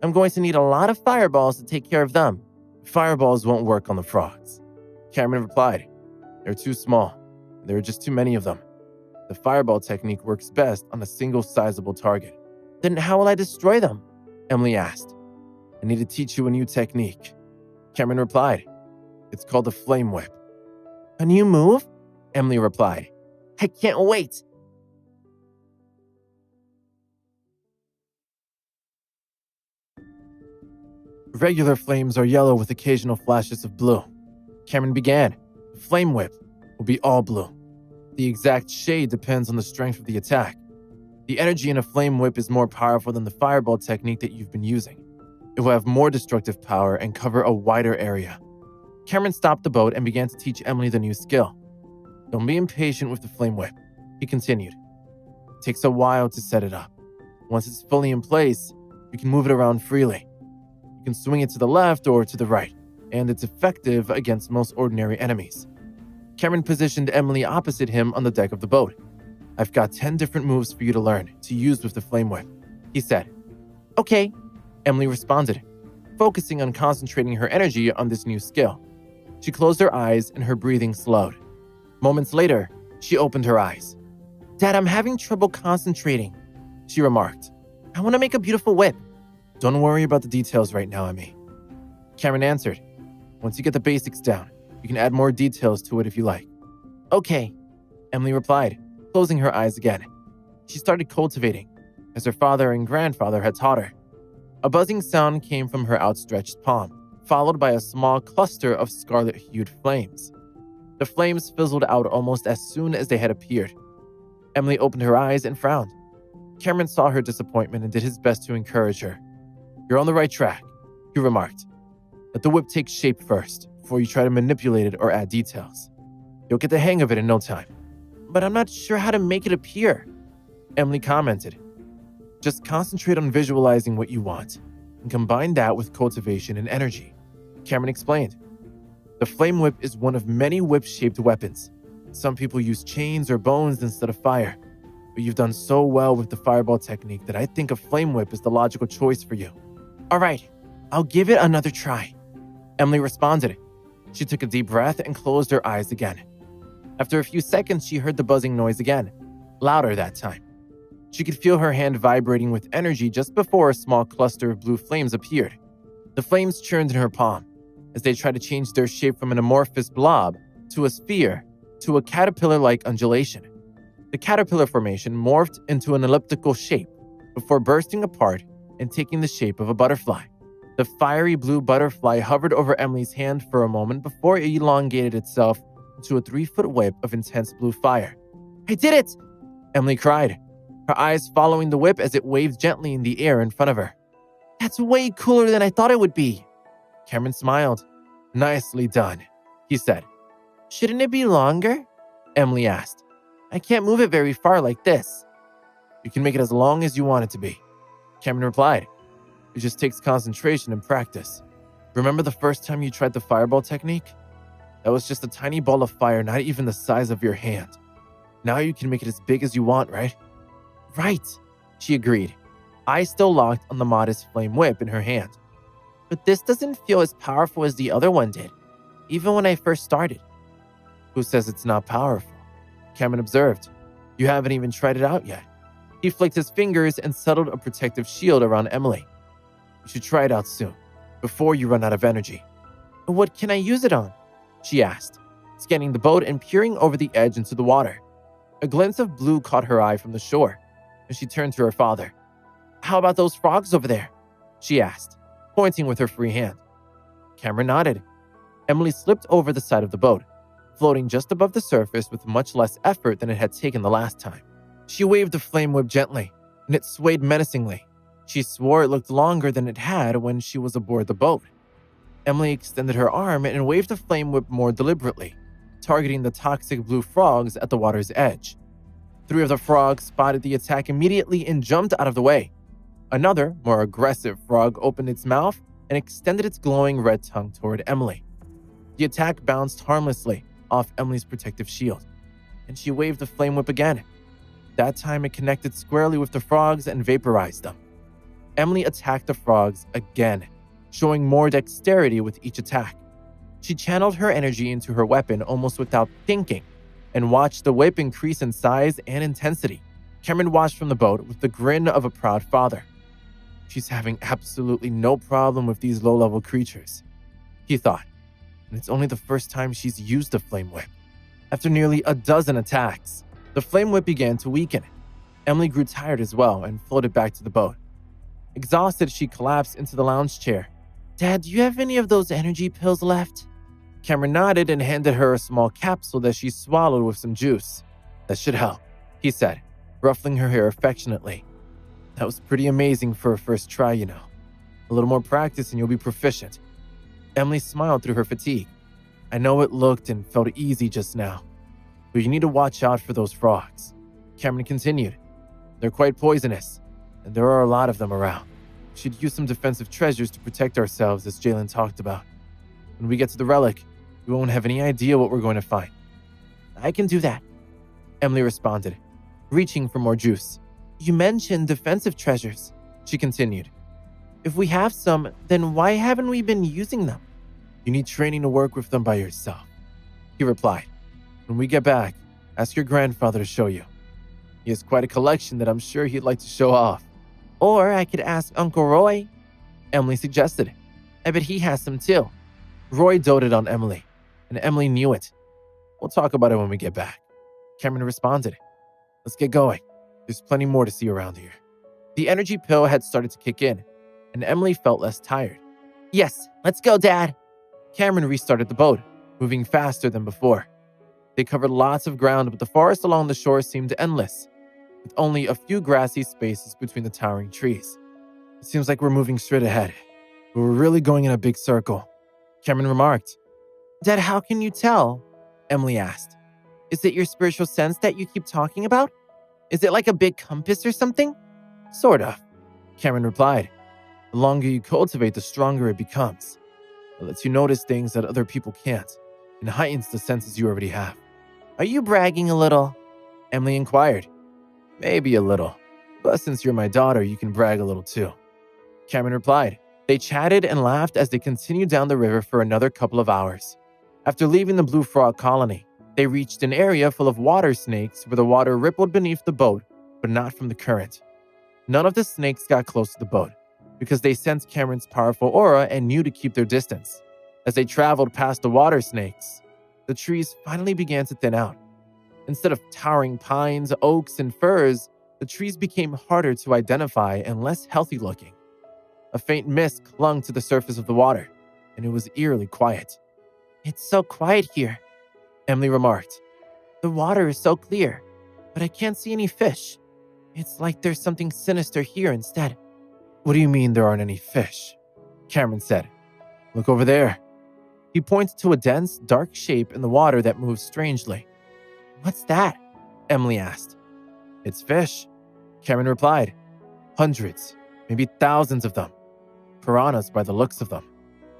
"I'm going to need a lot of fireballs to take care of them." "Fireballs won't work on the frogs," Cameron replied. "They're too small. There are just too many of them. The fireball technique works best on a single sizable target." "Then how will I destroy them?" Emily asked. "I need to teach you a new technique," Cameron replied. "It's called the Flame Whip." "A new move?" Emily replied. "I can't wait." Regular flames are yellow with occasional flashes of blue. Cameron began. The Flame Whip will be all blue. The exact shade depends on the strength of the attack. The energy in a Flame Whip is more powerful than the fireball technique that you've been using. It will have more destructive power and cover a wider area. Cameron stopped the boat and began to teach Emily the new skill. "Don't be impatient with the Flame Whip," he continued. "It takes a while to set it up. Once it's fully in place, you can move it around freely. You can swing it to the left or to the right, and it's effective against most ordinary enemies." Cameron positioned Emily opposite him on the deck of the boat. "I've got 10 different moves for you to learn to use with the Flame Whip," he said. "Okay," Emily responded, focusing on concentrating her energy on this new skill. She closed her eyes and her breathing slowed. Moments later, she opened her eyes. "Dad, I'm having trouble concentrating," she remarked. "I want to make a beautiful whip." "Don't worry about the details right now, Emmy," Cameron answered. "Once you get the basics down, you can add more details to it if you like." "Okay," Emily replied, closing her eyes again. She started cultivating, as her father and grandfather had taught her. A buzzing sound came from her outstretched palm, followed by a small cluster of scarlet-hued flames. The flames fizzled out almost as soon as they had appeared. Emily opened her eyes and frowned. Cameron saw her disappointment and did his best to encourage her. "You're on the right track," he remarked. "Let the whip take shape first, before you try to manipulate it or add details. You'll get the hang of it in no time." "But I'm not sure how to make it appear," Emily commented. "Just concentrate on visualizing what you want, and combine that with cultivation and energy," Cameron explained. "The Flame Whip is one of many whip-shaped weapons. Some people use chains or bones instead of fire, but you've done so well with the fireball technique that I think a Flame Whip is the logical choice for you." "All right, I'll give it another try," Emily responded. She took a deep breath and closed her eyes again. After a few seconds, she heard the buzzing noise again, louder that time. She could feel her hand vibrating with energy just before a small cluster of blue flames appeared. The flames churned in her palm as they tried to change their shape from an amorphous blob to a sphere to a caterpillar-like undulation. The caterpillar formation morphed into an elliptical shape before bursting apart and taking the shape of a butterfly. The fiery blue butterfly hovered over Emily's hand for a moment before it elongated itself into a 3-foot whip of intense blue fire. "I did it!" Emily cried, her eyes following the whip as it waved gently in the air in front of her. "That's way cooler than I thought it would be." Cameron smiled. "Nicely done," he said. "Shouldn't it be longer?" Emily asked. "I can't move it very far like this." "You can make it as long as you want it to be," Cameron replied. "It just takes concentration and practice. Remember the first time you tried the fireball technique? That was just a tiny ball of fire, not even the size of your hand. Now you can make it as big as you want, right?" "Right," she agreed, eyes still locked on the modest Flame Whip in her hand. "But this doesn't feel as powerful as the other one did, even when I first started." "Who says it's not powerful?" Cameron observed. "You haven't even tried it out yet." He flicked his fingers and settled a protective shield around Emily. "You should try it out soon, before you run out of energy." "What can I use it on?" she asked, scanning the boat and peering over the edge into the water. A glint of blue caught her eye from the shore, and she turned to her father. "How about those frogs over there?" she asked, pointing with her free hand. Cameron nodded. Emily slipped over the side of the boat, floating just above the surface with much less effort than it had taken the last time. She waved the Flame Whip gently, and it swayed menacingly. She swore it looked longer than it had when she was aboard the boat. Emily extended her arm and waved the Flame Whip more deliberately, targeting the toxic blue frogs at the water's edge. 3 of the frogs spotted the attack immediately and jumped out of the way. Another, more aggressive frog opened its mouth and extended its glowing red tongue toward Emily. The attack bounced harmlessly off Emily's protective shield, and she waved the Flame Whip again. That time it connected squarely with the frogs and vaporized them. Emily attacked the frogs again, showing more dexterity with each attack. She channeled her energy into her weapon almost without thinking and watched the whip increase in size and intensity. Cameron watched from the boat with the grin of a proud father. She's having absolutely no problem with these low-level creatures, he thought, and it's only the first time she's used a flame whip. After nearly a dozen attacks, the flame whip began to weaken. Emily grew tired as well and floated back to the boat. Exhausted, she collapsed into the lounge chair. "Dad, do you have any of those energy pills left?" Cameron nodded and handed her a small capsule that she swallowed with some juice. "That should help," he said, ruffling her hair affectionately. "That was pretty amazing for a first try, you know. A little more practice and you'll be proficient." Emily smiled through her fatigue. "I know it looked and felt easy just now, but you need to watch out for those frogs." Cameron continued. "They're quite poisonous, and there are a lot of them around. We should use some defensive treasures to protect ourselves, as Jalen talked about. When we get to the relic, we won't have any idea what we're going to find." "I can do that," Emily responded, reaching for more juice. "You mentioned defensive treasures," she continued. "If we have some, then why haven't we been using them?" "You need training to work with them by yourself," he replied. "When we get back, ask your grandfather to show you. He has quite a collection that I'm sure he'd like to show off." "Or I could ask Uncle Roy," Emily suggested. "I bet he has some too." Roy doted on Emily, and Emily knew it. "We'll talk about it when we get back," Cameron responded. "Let's get going. There's plenty more to see around here." The energy pill had started to kick in, and Emily felt less tired. "Yes, let's go, Dad." Cameron restarted the boat, moving faster than before. They covered lots of ground, but the forest along the shore seemed endless, with only a few grassy spaces between the towering trees. "It seems like we're moving straight ahead, but we're really going in a big circle," Cameron remarked. "Dad, how can you tell?" Emily asked. "Is it your spiritual sense that you keep talking about? Is it like a big compass or something?" "Sort of," Cameron replied. "The longer you cultivate, the stronger it becomes. It lets you notice things that other people can't, and heightens the senses you already have." "Are you bragging a little?" Emily inquired. "Maybe a little, but since you're my daughter, you can brag a little too," Cameron replied. They chatted and laughed as they continued down the river for another couple of hours. After leaving the Blue Frog colony, they reached an area full of water snakes where the water rippled beneath the boat, but not from the current. None of the snakes got close to the boat, because they sensed Cameron's powerful aura and knew to keep their distance. As they traveled past the water snakes, the trees finally began to thin out. Instead of towering pines, oaks, and firs, the trees became harder to identify and less healthy looking. A faint mist clung to the surface of the water, and it was eerily quiet. "It's so quiet here," Emily remarked. "The water is so clear, but I can't see any fish. It's like there's something sinister here instead." "What do you mean there aren't any fish?" Cameron said. "Look over there." He pointed to a dense, dark shape in the water that moved strangely. "What's that?" Emily asked. "It's fish," Cameron replied. "Hundreds, maybe thousands of them. Piranhas by the looks of them."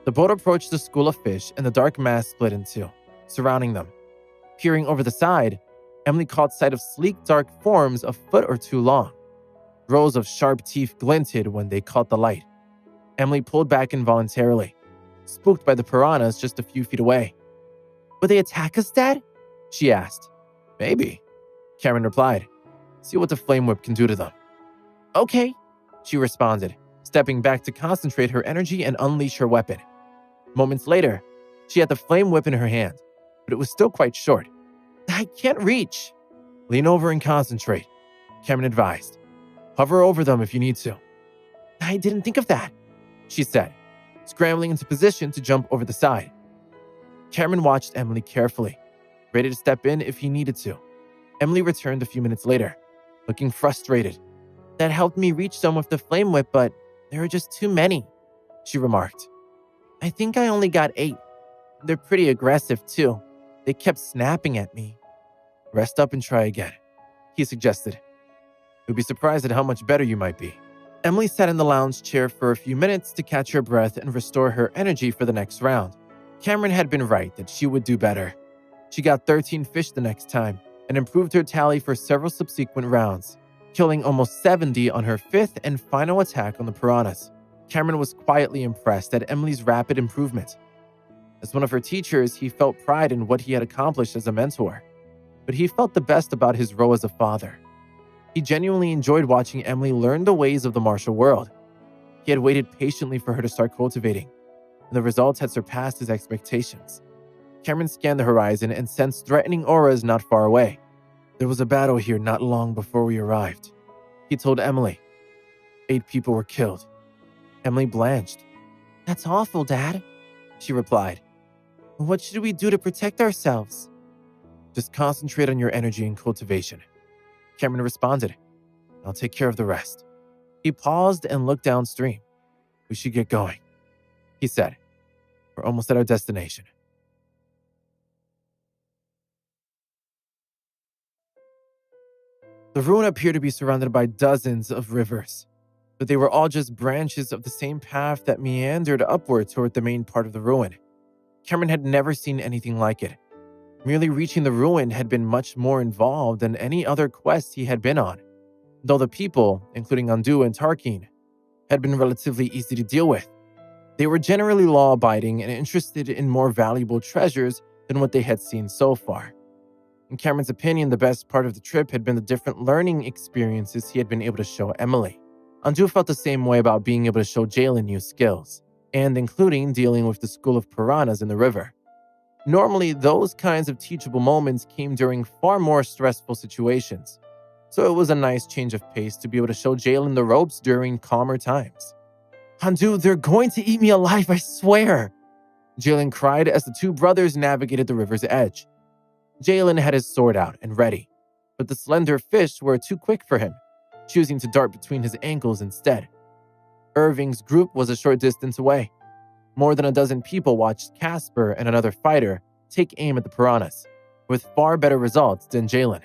The boat approached the school of fish, and the dark mass split in two, surrounding them. Peering over the side, Emily caught sight of sleek, dark forms a foot or two long. Rows of sharp teeth glinted when they caught the light. Emily pulled back involuntarily, spooked by the piranhas just a few feet away. "Will they attack us, Dad?" she asked. "Maybe," Cameron replied. "See what the flame whip can do to them." "Okay," she responded, stepping back to concentrate her energy and unleash her weapon. Moments later, she had the flame whip in her hand, but it was still quite short. "I can't reach." "Lean over and concentrate," Cameron advised. "Hover over them if you need to." "I didn't think of that," she said, scrambling into position to jump over the side. Cameron watched Emily carefully, ready to step in if he needed to. Emily returned a few minutes later, looking frustrated. "That helped me reach some with the flame whip, but there are just too many," she remarked. "I think I only got 8. They're pretty aggressive too. They kept snapping at me." "Rest up and try again," he suggested. "You'll be surprised at how much better you might be." Emily sat in the lounge chair for a few minutes to catch her breath and restore her energy for the next round. Cameron had been right that she would do better. She got 13 fish the next time, and improved her tally for several subsequent rounds, killing almost 70 on her fifth and final attack on the piranhas. Cameron was quietly impressed at Emily's rapid improvement. As one of her teachers, he felt pride in what he had accomplished as a mentor, but he felt the best about his role as a father. He genuinely enjoyed watching Emily learn the ways of the martial world. He had waited patiently for her to start cultivating, and the results had surpassed his expectations. Cameron scanned the horizon and sensed threatening auras not far away. There was a battle here not long before we arrived, he told Emily. 8 people were killed. Emily blanched. That's awful, Dad, she replied. What should we do to protect ourselves? Just concentrate on your energy and cultivation, Cameron responded. I'll take care of the rest. He paused and looked downstream. We should get going, he said. We're almost at our destination. The ruin appeared to be surrounded by dozens of rivers, but they were all just branches of the same path that meandered upward toward the main part of the ruin. Cameron had never seen anything like it. Merely reaching the ruin had been much more involved than any other quest he had been on, though the people, including Andu and Tarkin, had been relatively easy to deal with. They were generally law-abiding and interested in more valuable treasures than what they had seen so far. In Cameron's opinion, the best part of the trip had been the different learning experiences he had been able to show Emily. Andu felt the same way about being able to show Jalen new skills, and including dealing with the school of piranhas in the river. Normally, those kinds of teachable moments came during far more stressful situations, so it was a nice change of pace to be able to show Jalen the ropes during calmer times. Andu, they're going to eat me alive, I swear, Jalen cried as the 2 brothers navigated the river's edge. Jalen had his sword out and ready, but the slender fish were too quick for him, choosing to dart between his ankles instead. Irving's group was a short distance away. More than a dozen people watched Casper and another fighter take aim at the piranhas, with far better results than Jalen.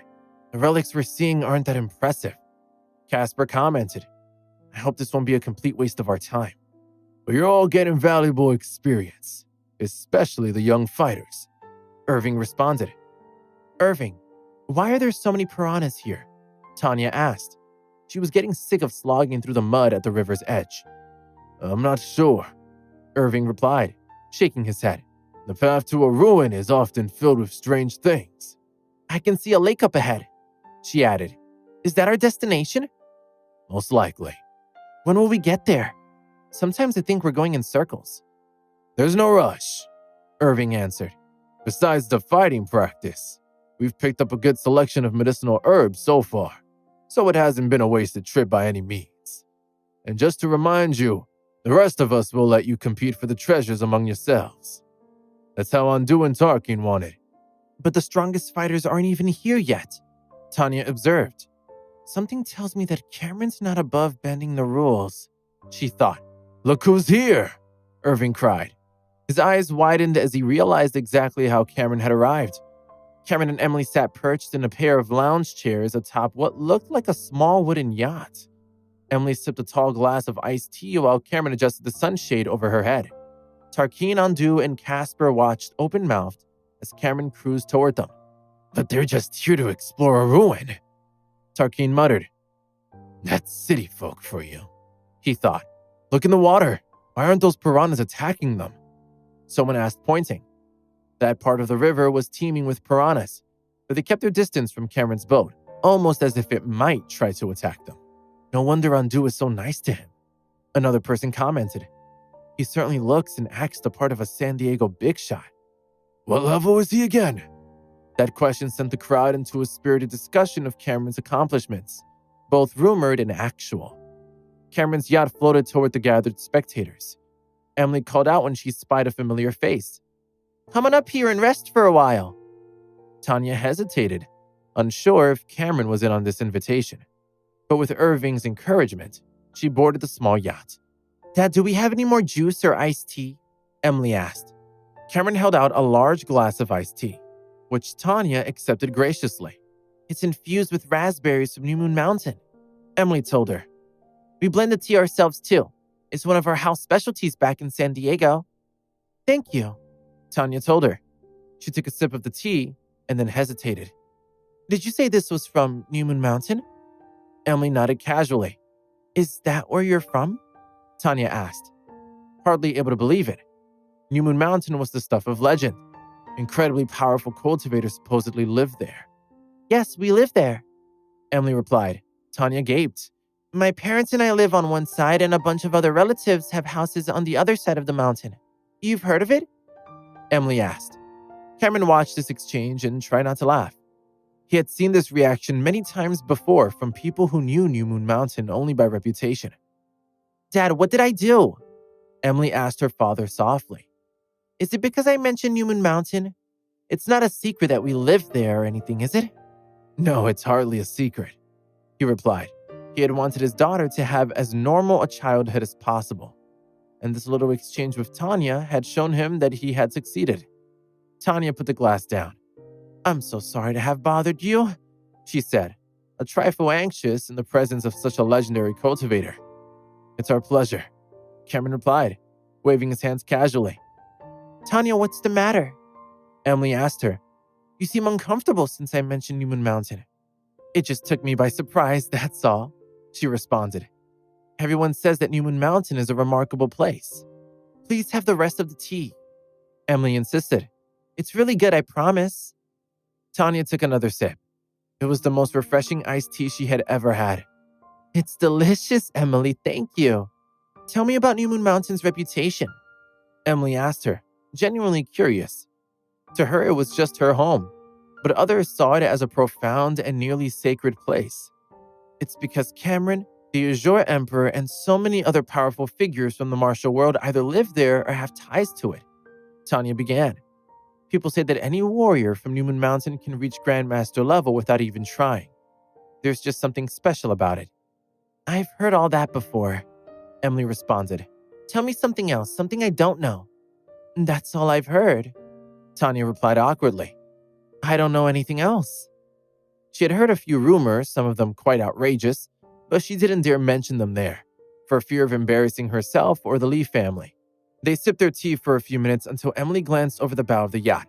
The relics we're seeing aren't that impressive, Casper commented. I hope this won't be a complete waste of our time. But you're all getting valuable experience, especially the young fighters, Irving responded. Irving, why are there so many piranhas here? Tanya asked. She was getting sick of slogging through the mud at the river's edge. I'm not sure, Irving replied, shaking his head. The path to a ruin is often filled with strange things. I can see a lake up ahead, she added. Is that our destination? Most likely. When will we get there? Sometimes I think we're going in circles. There's no rush, Irving answered. Besides the fighting practice, we've picked up a good selection of medicinal herbs so far, so it hasn't been a wasted trip by any means. And just to remind you, the rest of us will let you compete for the treasures among yourselves. That's how Andu and Tarkin wanted. But the strongest fighters aren't even here yet, Tanya observed. Something tells me that Cameron's not above bending the rules, she thought. Look who's here, Irving cried. His eyes widened as he realized exactly how Cameron had arrived. Cameron and Emily sat perched in a pair of lounge chairs atop what looked like a small wooden yacht. Emily sipped a tall glass of iced tea while Cameron adjusted the sunshade over her head. Tarkin, Andu, and Casper watched open-mouthed as Cameron cruised toward them. But they're just here to explore a ruin, Tarkin muttered. That's city folk for you, he thought. Look in the water. Why aren't those piranhas attacking them? Someone asked, pointing. That part of the river was teeming with piranhas, but they kept their distance from Cameron's boat, almost as if it might try to attack them. No wonder Andu is so nice to him, another person commented. He certainly looks and acts the part of a San Diego big shot. What level is he again? That question sent the crowd into a spirited discussion of Cameron's accomplishments, both rumored and actual. Cameron's yacht floated toward the gathered spectators. Emily called out when she spied a familiar face. Come on up here and rest for a while. Tanya hesitated, unsure if Cameron was in on this invitation. But with Irving's encouragement, she boarded the small yacht. Dad, do we have any more juice or iced tea? Emily asked. Cameron held out a large glass of iced tea, which Tanya accepted graciously. It's infused with raspberries from New Moon Mountain, Emily told her. We blend the tea ourselves too. It's one of our house specialties back in San Diego. Thank you, Tanya told her. She took a sip of the tea and then hesitated. Did you say this was from New Moon Mountain? Emily nodded casually. Is that where you're from? Tanya asked, hardly able to believe it. New Moon Mountain was the stuff of legend. Incredibly powerful cultivators supposedly lived there. Yes, we live there, Emily replied. Tanya gaped. My parents and I live on one side, and a bunch of other relatives have houses on the other side of the mountain. You've heard of it? Emily asked. Cameron watched this exchange and tried not to laugh. He had seen this reaction many times before from people who knew New Moon Mountain only by reputation. Dad, what did I do? Emily asked her father softly. Is it because I mentioned New Moon Mountain? It's not a secret that we live there or anything, is it? No, it's hardly a secret, he replied. He had wanted his daughter to have as normal a childhood as possible, and this little exchange with Tanya had shown him that he had succeeded. Tanya put the glass down. I'm so sorry to have bothered you, she said, a trifle anxious in the presence of such a legendary cultivator. It's our pleasure, Cameron replied, waving his hands casually. Tanya, what's the matter? Emily asked her. You seem uncomfortable since I mentioned New Moon Mountain. It just took me by surprise, that's all, she responded. Everyone says that New Moon Mountain is a remarkable place. Please have the rest of the tea, Emily insisted. It's really good, I promise. Tanya took another sip. It was the most refreshing iced tea she had ever had. It's delicious, Emily, thank you. Tell me about New Moon Mountain's reputation, Emily asked her, genuinely curious. To her, it was just her home, but others saw it as a profound and nearly sacred place. It's because Cameron, the Azure Emperor, and so many other powerful figures from the martial world either live there or have ties to it, Tanya began. People say that any warrior from New Moon Mountain can reach Grandmaster level without even trying. There's just something special about it. I've heard all that before, Emily responded. Tell me something else, something I don't know. That's all I've heard, Tanya replied awkwardly. I don't know anything else. She had heard a few rumors, some of them quite outrageous, but she didn't dare mention them there, for fear of embarrassing herself or the Lee family. They sipped their tea for a few minutes until Emily glanced over the bow of the yacht.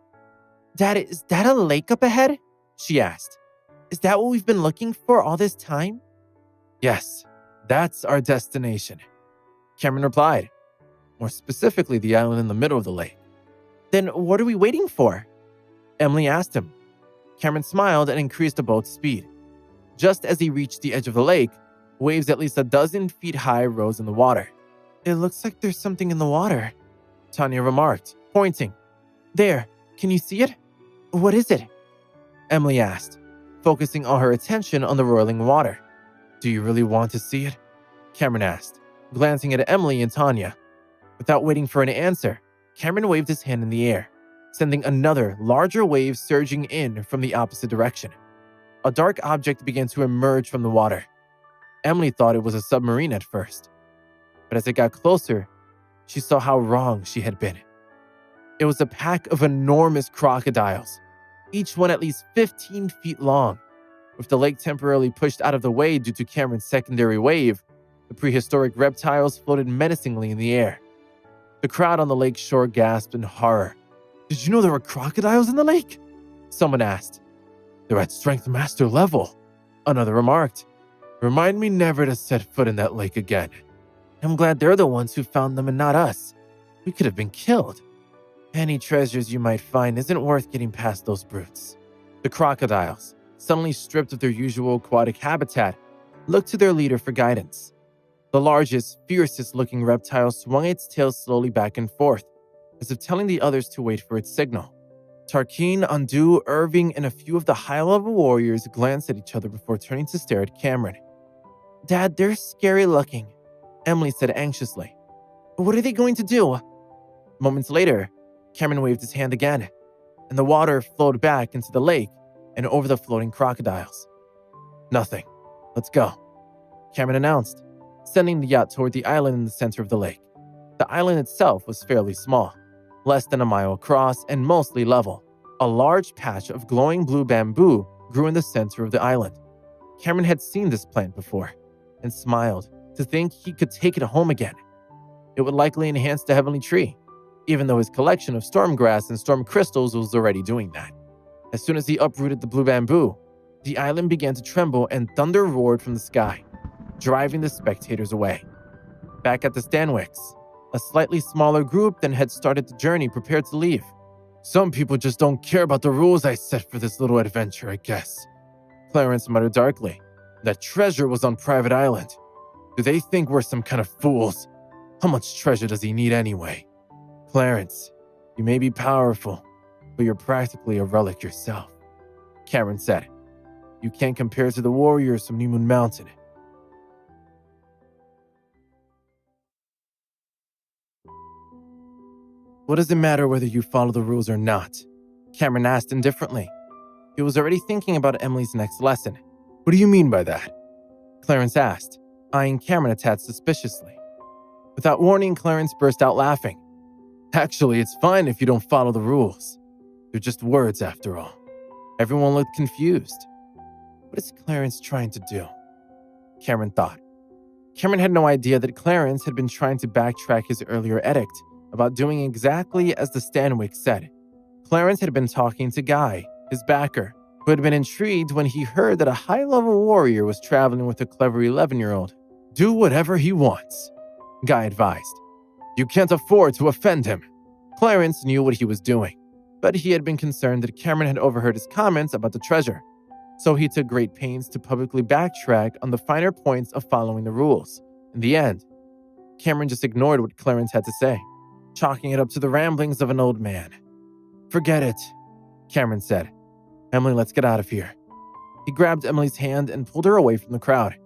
Dad, is that a lake up ahead? She asked. Is that what we've been looking for all this time? Yes, that's our destination, Cameron replied. More specifically, the island in the middle of the lake. Then what are we waiting for? Emily asked him. Cameron smiled and increased the boat's speed. Just as he reached the edge of the lake, waves at least 12 feet high rose in the water. It looks like there's something in the water, Tanya remarked, pointing. There, can you see it? What is it? Emily asked, focusing all her attention on the roiling water. Do you really want to see it? Cameron asked, glancing at Emily and Tanya. Without waiting for an answer, Cameron waved his hand in the air, sending another, larger wave surging in from the opposite direction. A dark object began to emerge from the water. Emily thought it was a submarine at first, but as it got closer, she saw how wrong she had been. It was a pack of enormous crocodiles, each one at least 15 feet long. With the lake temporarily pushed out of the way due to Cameron's secondary wave, the prehistoric reptiles floated menacingly in the air. The crowd on the lake shore gasped in horror. Did you know there were crocodiles in the lake? Someone asked. They're at Strength Master level, another remarked. Remind me never to set foot in that lake again. I'm glad they're the ones who found them and not us. We could have been killed. Any treasures you might find isn't worth getting past those brutes. The crocodiles, suddenly stripped of their usual aquatic habitat, looked to their leader for guidance. The largest, fiercest-looking reptile swung its tail slowly back and forth, as if telling the others to wait for its signal. Tarkin, Andu, Irving, and a few of the high-level warriors glanced at each other before turning to stare at Cameron. Dad, they're scary-looking, Emily said anxiously. What are they going to do? Moments later, Cameron waved his hand again, and the water flowed back into the lake and over the floating crocodiles. Nothing. Let's go, Cameron announced, sending the yacht toward the island in the center of the lake. The island itself was fairly small, less than a mile across and mostly level. A large patch of glowing blue bamboo grew in the center of the island. Cameron had seen this plant before and smiled to think he could take it home again. It would likely enhance the heavenly tree, even though his collection of storm grass and storm crystals was already doing that. As soon as he uprooted the blue bamboo, The island began to tremble and thunder roared from the sky, driving the spectators away. Back at the Stanwicks, a slightly smaller group than had started the journey prepared to leave. Some people just don't care about the rules I set for this little adventure, I guess. Clarence muttered darkly. That treasure was on private island. Do they think we're some kind of fools? How much treasure does he need anyway? Clarence, you may be powerful, but you're practically a relic yourself, Cameron said. You can't compare to the warriors from New Moon Mountain. What does it matter whether you follow the rules or not? Cameron asked indifferently. He was already thinking about Emily's next lesson. What do you mean by that? Clarence asked, eyeing Cameron a tad suspiciously. Without warning, Clarence burst out laughing. Actually, it's fine if you don't follow the rules. They're just words after all. Everyone looked confused. What is Clarence trying to do? Cameron thought. Cameron had no idea that Clarence had been trying to backtrack his earlier edict about doing exactly as the Stanwick said. Clarence had been talking to Guy, his backer, who had been intrigued when he heard that a high-level warrior was traveling with a clever 11-year-old. Do whatever he wants, Guy advised. You can't afford to offend him. Clarence knew what he was doing, but he had been concerned that Cameron had overheard his comments about the treasure, so he took great pains to publicly backtrack on the finer points of following the rules. In the end, Cameron just ignored what Clarence had to say, chalking it up to the ramblings of an old man. Forget it, Cameron said. Emily, let's get out of here. He grabbed Emily's hand and pulled her away from the crowd.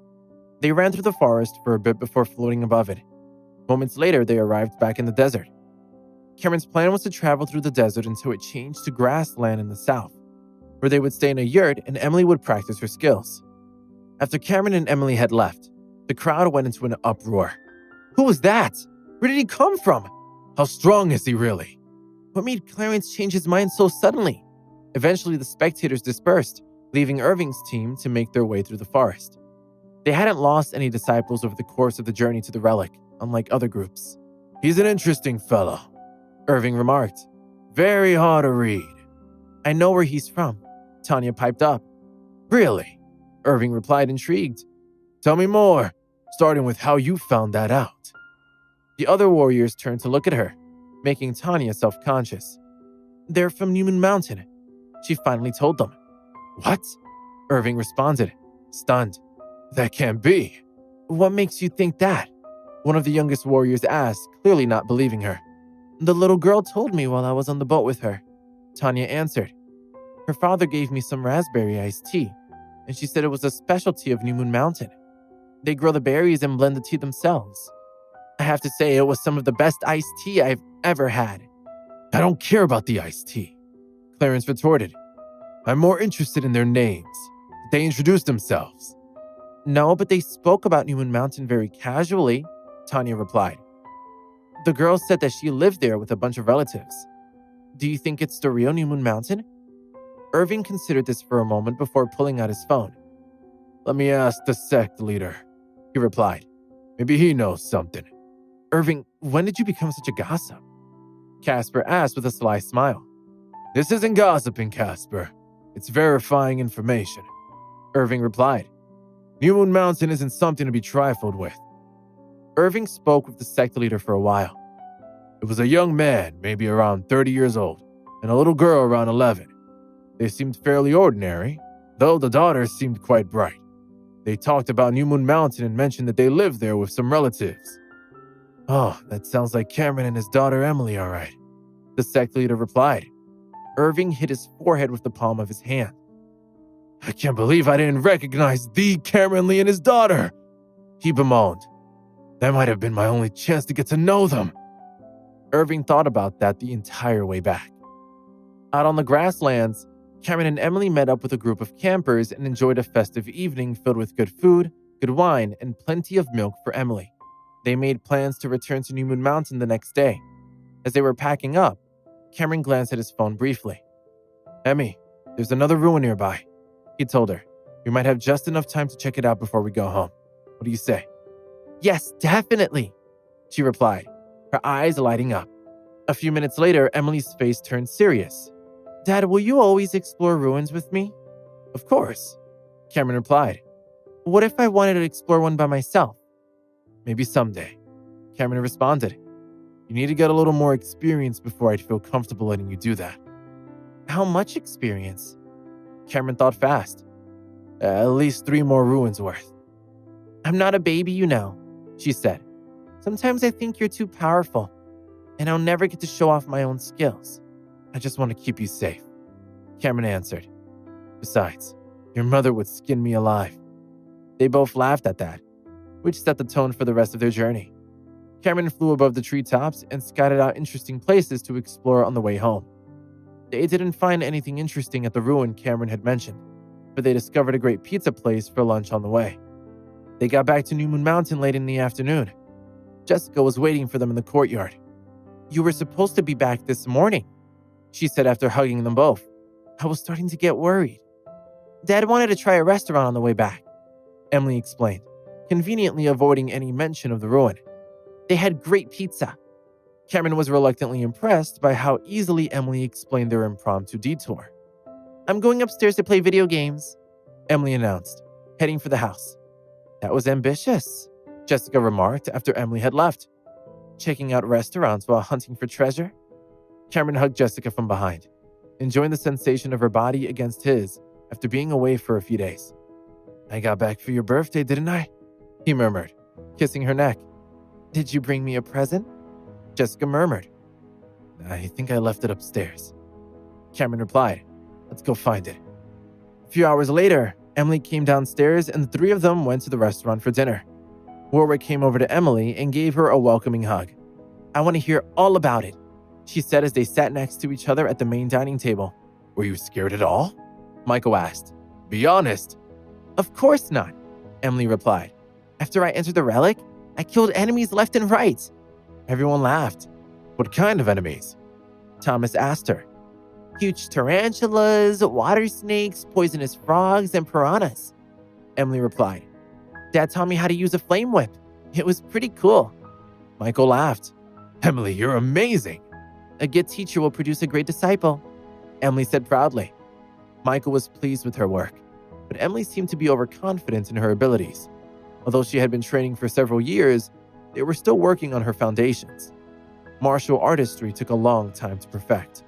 They ran through the forest for a bit before floating above it. Moments later, they arrived back in the desert. Cameron's plan was to travel through the desert until it changed to grassland in the south, where they would stay in a yurt and Emily would practice her skills. After Cameron and Emily had left, the crowd went into an uproar. Who was that? Where did he come from? How strong is he really? What made Clarence change his mind so suddenly? Eventually, the spectators dispersed, leaving Irving's team to make their way through the forest. They hadn't lost any disciples over the course of the journey to the relic, unlike other groups. He's an interesting fellow, Irving remarked. Very hard to read. I know where he's from, Tanya piped up. Really? Irving replied, intrigued. Tell me more, starting with how you found that out. The other warriors turned to look at her, making Tanya self-conscious. They're from New Moon Mountain, she finally told them. What? Irving responded, stunned. That can't be. What makes you think that? One of the youngest warriors asked, clearly not believing her. The little girl told me while I was on the boat with her, Tanya answered. Her father gave me some raspberry iced tea, and she said it was a specialty of New Moon Mountain. They grow the berries and blend the tea themselves. I have to say it was some of the best iced tea I've ever had. I don't care about the iced tea, Clarence retorted. I'm more interested in their names. Did they introduce themselves? No, but they spoke about New Moon Mountain very casually, Tanya replied. The girl said that she lived there with a bunch of relatives. Do you think it's the real New Moon Mountain? Irving considered this for a moment before pulling out his phone. Let me ask the sect leader, he replied. Maybe he knows something. Irving, when did you become such a gossip? Casper asked with a sly smile. This isn't gossiping, Casper. It's verifying information, Irving replied. New Moon Mountain isn't something to be trifled with. Irving spoke with the sect leader for a while. It was a young man, maybe around 30 years old, and a little girl around 11. They seemed fairly ordinary, though the daughter seemed quite bright. They talked about New Moon Mountain and mentioned that they lived there with some relatives. Oh, that sounds like Cameron and his daughter Emily, all right, the sect leader replied. Irving hit his forehead with the palm of his hand. I can't believe I didn't recognize the Cameron Lee and his daughter, he bemoaned. That might have been my only chance to get to know them. Irving thought about that the entire way back. Out on the grasslands, Cameron and Emily met up with a group of campers and enjoyed a festive evening filled with good food, good wine, and plenty of milk for Emily. They made plans to return to New Moon Mountain the next day. As they were packing up, Cameron glanced at his phone briefly. Emmy, there's another ruin nearby, he told her. We might have just enough time to check it out before we go home. What do you say? Yes, definitely, she replied, her eyes lighting up. A few minutes later, Emily's face turned serious. Dad, will you always explore ruins with me? Of course. Cameron replied. What if I wanted to explore one by myself? Maybe someday, Cameron responded. You need to get a little more experience before I'd feel comfortable letting you do that. How much experience? Cameron thought fast. At least 3 more ruins worth. I'm not a baby, you know, she said. Sometimes I think you're too powerful, and I'll never get to show off my own skills. I just want to keep you safe, Cameron answered. Besides, your mother would skin me alive. They both laughed at that, which set the tone for the rest of their journey. Cameron flew above the treetops and scouted out interesting places to explore on the way home. They didn't find anything interesting at the ruin Cameron had mentioned, but they discovered a great pizza place for lunch on the way. They got back to New Moon Mountain late in the afternoon. Jessica was waiting for them in the courtyard. You were supposed to be back this morning, she said after hugging them both. I was starting to get worried. Dad wanted to try a restaurant on the way back, Emily explained, conveniently avoiding any mention of the ruin. They had great pizza. Cameron was reluctantly impressed by how easily Emily explained their impromptu detour. I'm going upstairs to play video games, Emily announced, heading for the house. That was ambitious, Jessica remarked after Emily had left. Checking out restaurants while hunting for treasure? Cameron hugged Jessica from behind, enjoying the sensation of her body against his after being away for a few days. I got back for your birthday, didn't I? He murmured, kissing her neck. Did you bring me a present? Jessica murmured. I think I left it upstairs. Cameron replied. Let's go find it. A few hours later, Emily came downstairs and the 3 of them went to the restaurant for dinner. Warwick came over to Emily and gave her a welcoming hug. I want to hear all about it, she said as they sat next to each other at the main dining table. Were you scared at all? Michael asked. Be honest. Of course not, Emily replied. After I entered the relic, I killed enemies left and right. Everyone laughed. What kind of enemies? Thomas asked her. Huge tarantulas, water snakes, poisonous frogs, and piranhas, Emily replied. Dad taught me how to use a flame whip. It was pretty cool. Michael laughed. Emily, you're amazing. A good teacher will produce a great disciple, Emily said proudly. Michael was pleased with her work, but Emily seemed to be overconfident in her abilities. Although she had been training for several years, they were still working on her foundations. Martial artistry took a long time to perfect.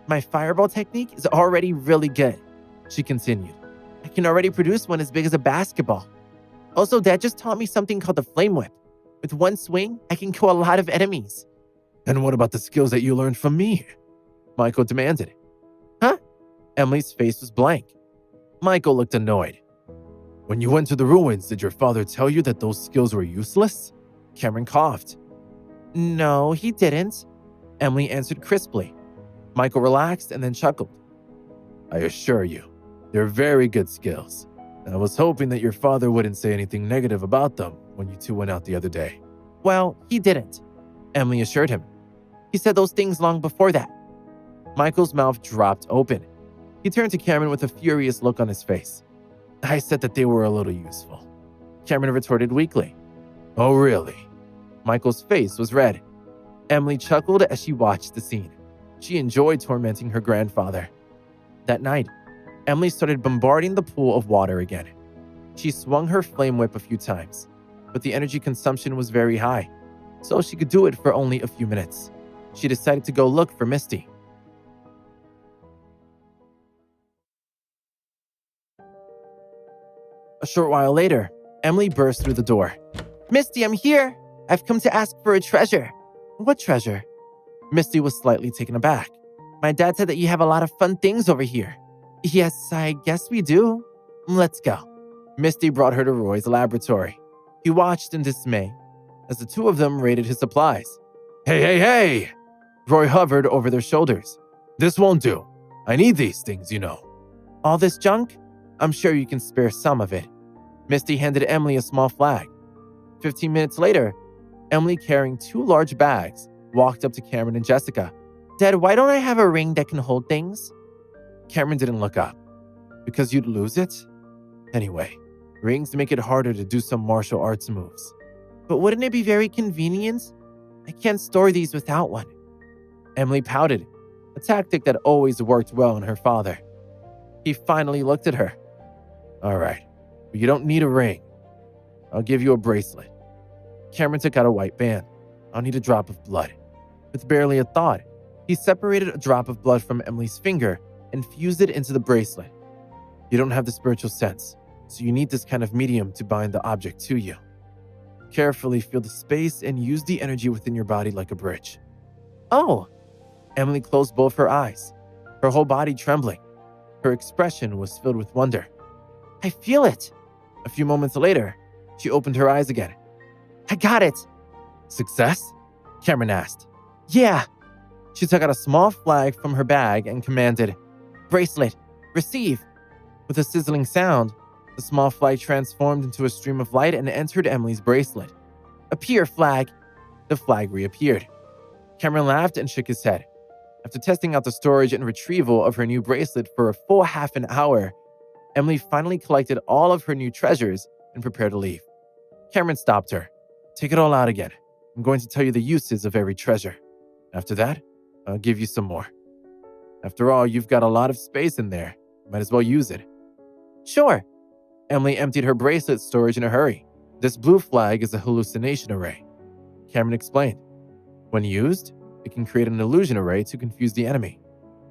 My fireball technique is already really good, she continued. I can already produce one as big as a basketball. Also, Dad just taught me something called the flame whip. With one swing, I can kill a lot of enemies. And what about the skills that you learned from me? Michael demanded. Huh? Emily's face was blank. Michael looked annoyed. When you went to the ruins, did your father tell you that those skills were useless? Cameron coughed. No, he didn't, Emily answered crisply. Michael relaxed and then chuckled. I assure you, they're very good skills. I was hoping that your father wouldn't say anything negative about them when you 2 went out the other day. Well, he didn't, Emily assured him. He said those things long before that. Michael's mouth dropped open. He turned to Cameron with a furious look on his face. I said that they were a little useful, Cameron retorted weakly. Oh, really? Michael's face was red. Emily chuckled as she watched the scene. She enjoyed tormenting her grandfather. That night, Emily started bombarding the pool of water again. She swung her flame whip a few times, but the energy consumption was very high, so she could do it for only a few minutes. She decided to go look for Misty. A short while later, Emily burst through the door. Misty, I'm here! I've come to ask for a treasure. What treasure? Misty was slightly taken aback. My dad said that you have a lot of fun things over here. Yes, I guess we do. Let's go. Misty brought her to Roy's laboratory. He watched in dismay as the 2 of them raided his supplies. Hey! Roy hovered over their shoulders. This won't do. I need these things, you know. All this junk? I'm sure you can spare some of it. Misty handed Emily a small flag. 15 minutes later, Emily, carrying 2 large bags, walked up to Cameron and Jessica. Dad, why don't I have a ring that can hold things? Cameron didn't look up. Because you'd lose it? Anyway, rings make it harder to do some martial arts moves. But wouldn't it be very convenient? I can't store these without one. Emily pouted, a tactic that always worked well on her father. He finally looked at her. All right, but you don't need a ring. I'll give you a bracelet. Cameron took out a white band. I'll need a drop of blood. With barely a thought, he separated a drop of blood from Emily's finger and fused it into the bracelet. You don't have the spiritual sense, so you need this kind of medium to bind the object to you. Carefully feel the space and use the energy within your body like a bridge. Oh! Emily closed both her eyes, her whole body trembling. Her expression was filled with wonder. I feel it! A few moments later, she opened her eyes again. I got it! Success? Cameron asked. Yeah! She took out a small flag from her bag and commanded, Bracelet, receive! With a sizzling sound, the small flag transformed into a stream of light and entered Emily's bracelet. Appear, flag! The flag reappeared. Cameron laughed and shook his head. After testing out the storage and retrieval of her new bracelet for a full half an hour, Emily finally collected all of her new treasures and prepared to leave. Cameron stopped her. Take it all out again. I'm going to tell you the uses of every treasure. After that, I'll give you some more. After all, you've got a lot of space in there. Might as well use it. Sure. Emily emptied her bracelet storage in a hurry. This blue flag is a hallucination array. Cameron explained. When used, it can create an illusion array to confuse the enemy.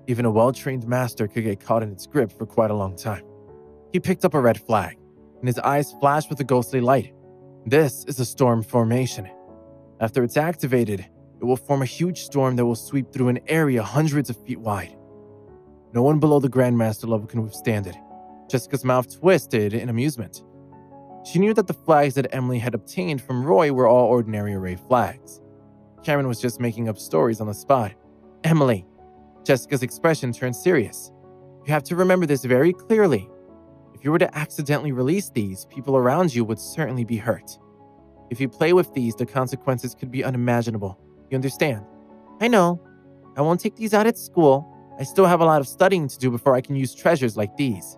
Even a well-trained master could get caught in its grip for quite a long time. He picked up a red flag, and his eyes flashed with a ghostly light. This is a storm formation. After it's activated, it will form a huge storm that will sweep through an area hundreds of feet wide. No one below the Grandmaster level can withstand it. Jessica's mouth twisted in amusement. She knew that the flags that Emily had obtained from Roy were all ordinary array flags. Cameron was just making up stories on the spot. Emily, Jessica's expression turned serious. You have to remember this very clearly. If you were to accidentally release these, people around you would certainly be hurt. If you play with these, the consequences could be unimaginable. You understand? I know. I won't take these out at school. I still have a lot of studying to do before I can use treasures like these.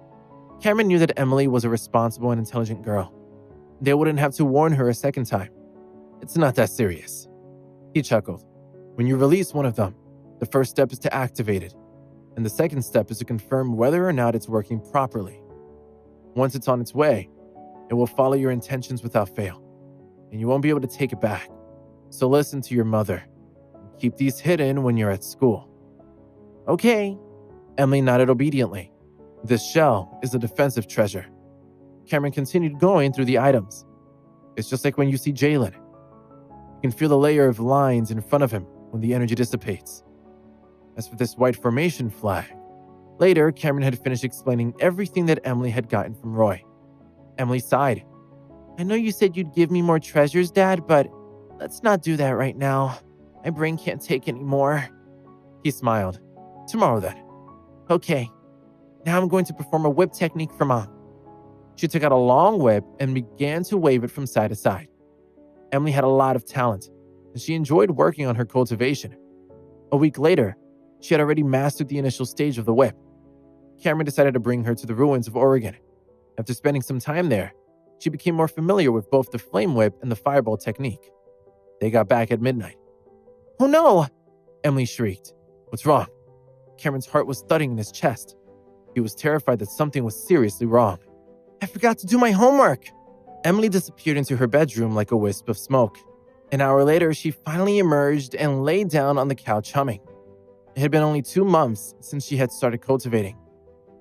Cameron knew that Emily was a responsible and intelligent girl. They wouldn't have to warn her a second time. It's not that serious. He chuckled. When you release one of them, the first step is to activate it, and the second step is to confirm whether or not it's working properly. Once it's on its way, it will follow your intentions without fail, and you won't be able to take it back. So listen to your mother. Keep these hidden when you're at school. Okay. Emily nodded obediently. This shell is a defensive treasure. Cameron continued going through the items. It's just like when you see Jalen. You can feel the layer of lines in front of him when the energy dissipates. As for this white formation flag, later Cameron had finished explaining everything that Emily had gotten from Roy. Emily sighed. I know you said you'd give me more treasures, Dad, but let's not do that right now. My brain can't take any more. He smiled. Tomorrow then. Okay. Now I'm going to perform a whip technique for Mom. She took out a long whip and began to wave it from side to side. Emily had a lot of talent, and she enjoyed working on her cultivation. A week later, she had already mastered the initial stage of the whip. Cameron decided to bring her to the ruins of Oregon. After spending some time there, she became more familiar with both the flame whip and the fireball technique. They got back at midnight. Oh no! Emily shrieked. What's wrong? Cameron's heart was thudding in his chest. He was terrified that something was seriously wrong. I forgot to do my homework! Emily disappeared into her bedroom like a wisp of smoke. An hour later, she finally emerged and lay down on the couch humming. It had been only 2 months since she had started cultivating.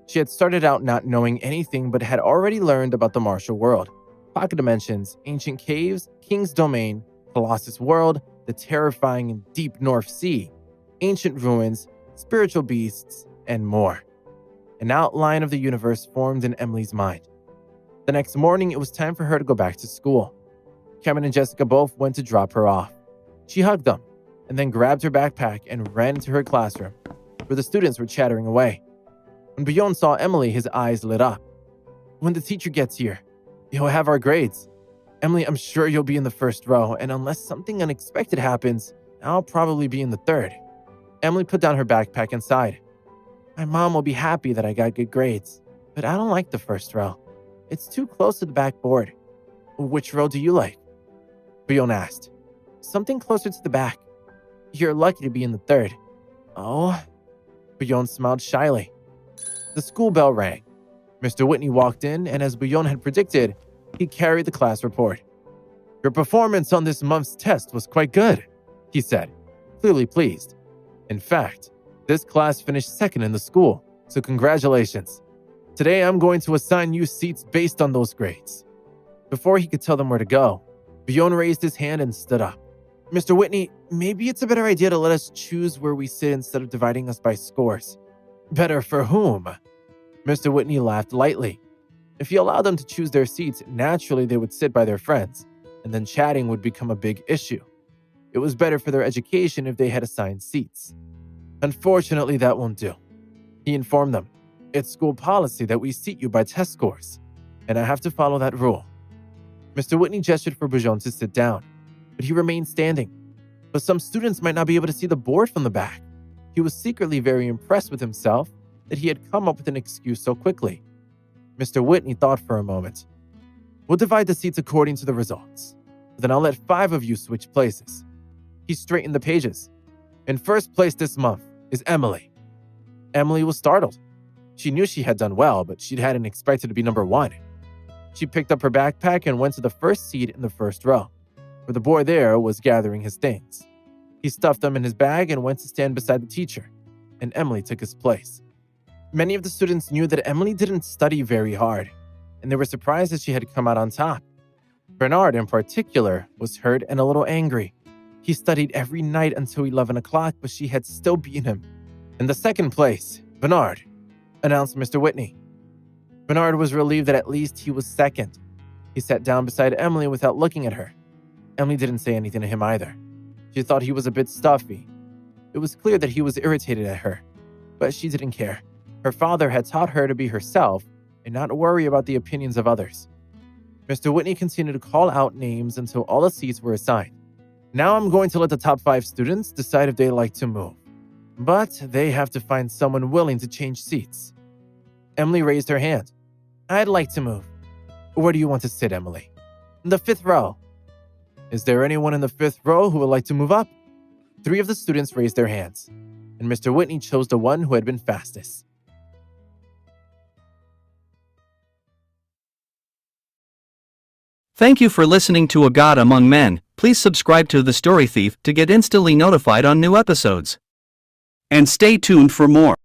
She had started out not knowing anything but had already learned about the martial world, pocket dimensions, ancient caves, King's Domain, Colossus World, the terrifying and deep North Sea, ancient ruins, spiritual beasts, and more. An outline of the universe formed in Emily's mind. The next morning, it was time for her to go back to school. Cameron and Jessica both went to drop her off. She hugged them, and then grabbed her backpack and ran into her classroom, where the students were chattering away. When Bjorn saw Emily, his eyes lit up. When the teacher gets here, he'll have our grades. Emily, I'm sure you'll be in the first row, and unless something unexpected happens, I'll probably be in the third. Emily put down her backpack and sighed. My mom will be happy that I got good grades, but I don't like the first row. It's too close to the backboard. Which row do you like? Bjorn asked. Something closer to the back. You're lucky to be in the third. Oh? Bjorn smiled shyly. The school bell rang. Mr. Whitney walked in, and as Bouillon had predicted, he carried the class report. "Your performance on this month's test was quite good," he said, clearly pleased. "In fact, this class finished second in the school, so congratulations. Today I'm going to assign you seats based on those grades." Before he could tell them where to go, Bouillon raised his hand and stood up. "Mr. Whitney, maybe it's a better idea to let us choose where we sit instead of dividing us by scores." "Better for whom?" Mr. Whitney laughed lightly. If he allowed them to choose their seats, naturally they would sit by their friends, and then chatting would become a big issue. It was better for their education if they had assigned seats. "Unfortunately, that won't do," he informed them. "It's school policy that we seat you by test scores, and I have to follow that rule." Mr. Whitney gestured for Bouillon to sit down, but he remained standing. But some students might not be able to see the board from the back. He was secretly very impressed with himself that he had come up with an excuse so quickly. Mr. Whitney thought for a moment. "We'll divide the seats according to the results. Then I'll let 5 of you switch places." He straightened the pages. "In first place this month is Emily." Emily was startled. She knew she had done well, but she hadn't expected to be number 1. She picked up her backpack and went to the first seat in the first row, where the boy there was gathering his things. He stuffed them in his bag and went to stand beside the teacher, and Emily took his place. Many of the students knew that Emily didn't study very hard, and they were surprised that she had come out on top. Bernard, in particular, was hurt and a little angry. He studied every night until 11 o'clock, but she had still beaten him. "In the second place, Bernard," announced Mr. Whitney. Bernard was relieved that at least he was second. He sat down beside Emily without looking at her. Emily didn't say anything to him either. She thought he was a bit stuffy. It was clear that he was irritated at her, but she didn't care. Her father had taught her to be herself and not worry about the opinions of others. Mr. Whitney continued to call out names until all the seats were assigned. "Now I'm going to let the top 5 students decide if they like to move. But they have to find someone willing to change seats." Emily raised her hand. "I'd like to move." "Where do you want to sit, Emily?" "In the 5th row." "Is there anyone in the 5th row who would like to move up?" 3 of the students raised their hands, and Mr. Whitney chose the one who had been fastest. Thank you for listening to A God Among Men. Please subscribe to The Story Thief to get instantly notified on new episodes. And stay tuned for more.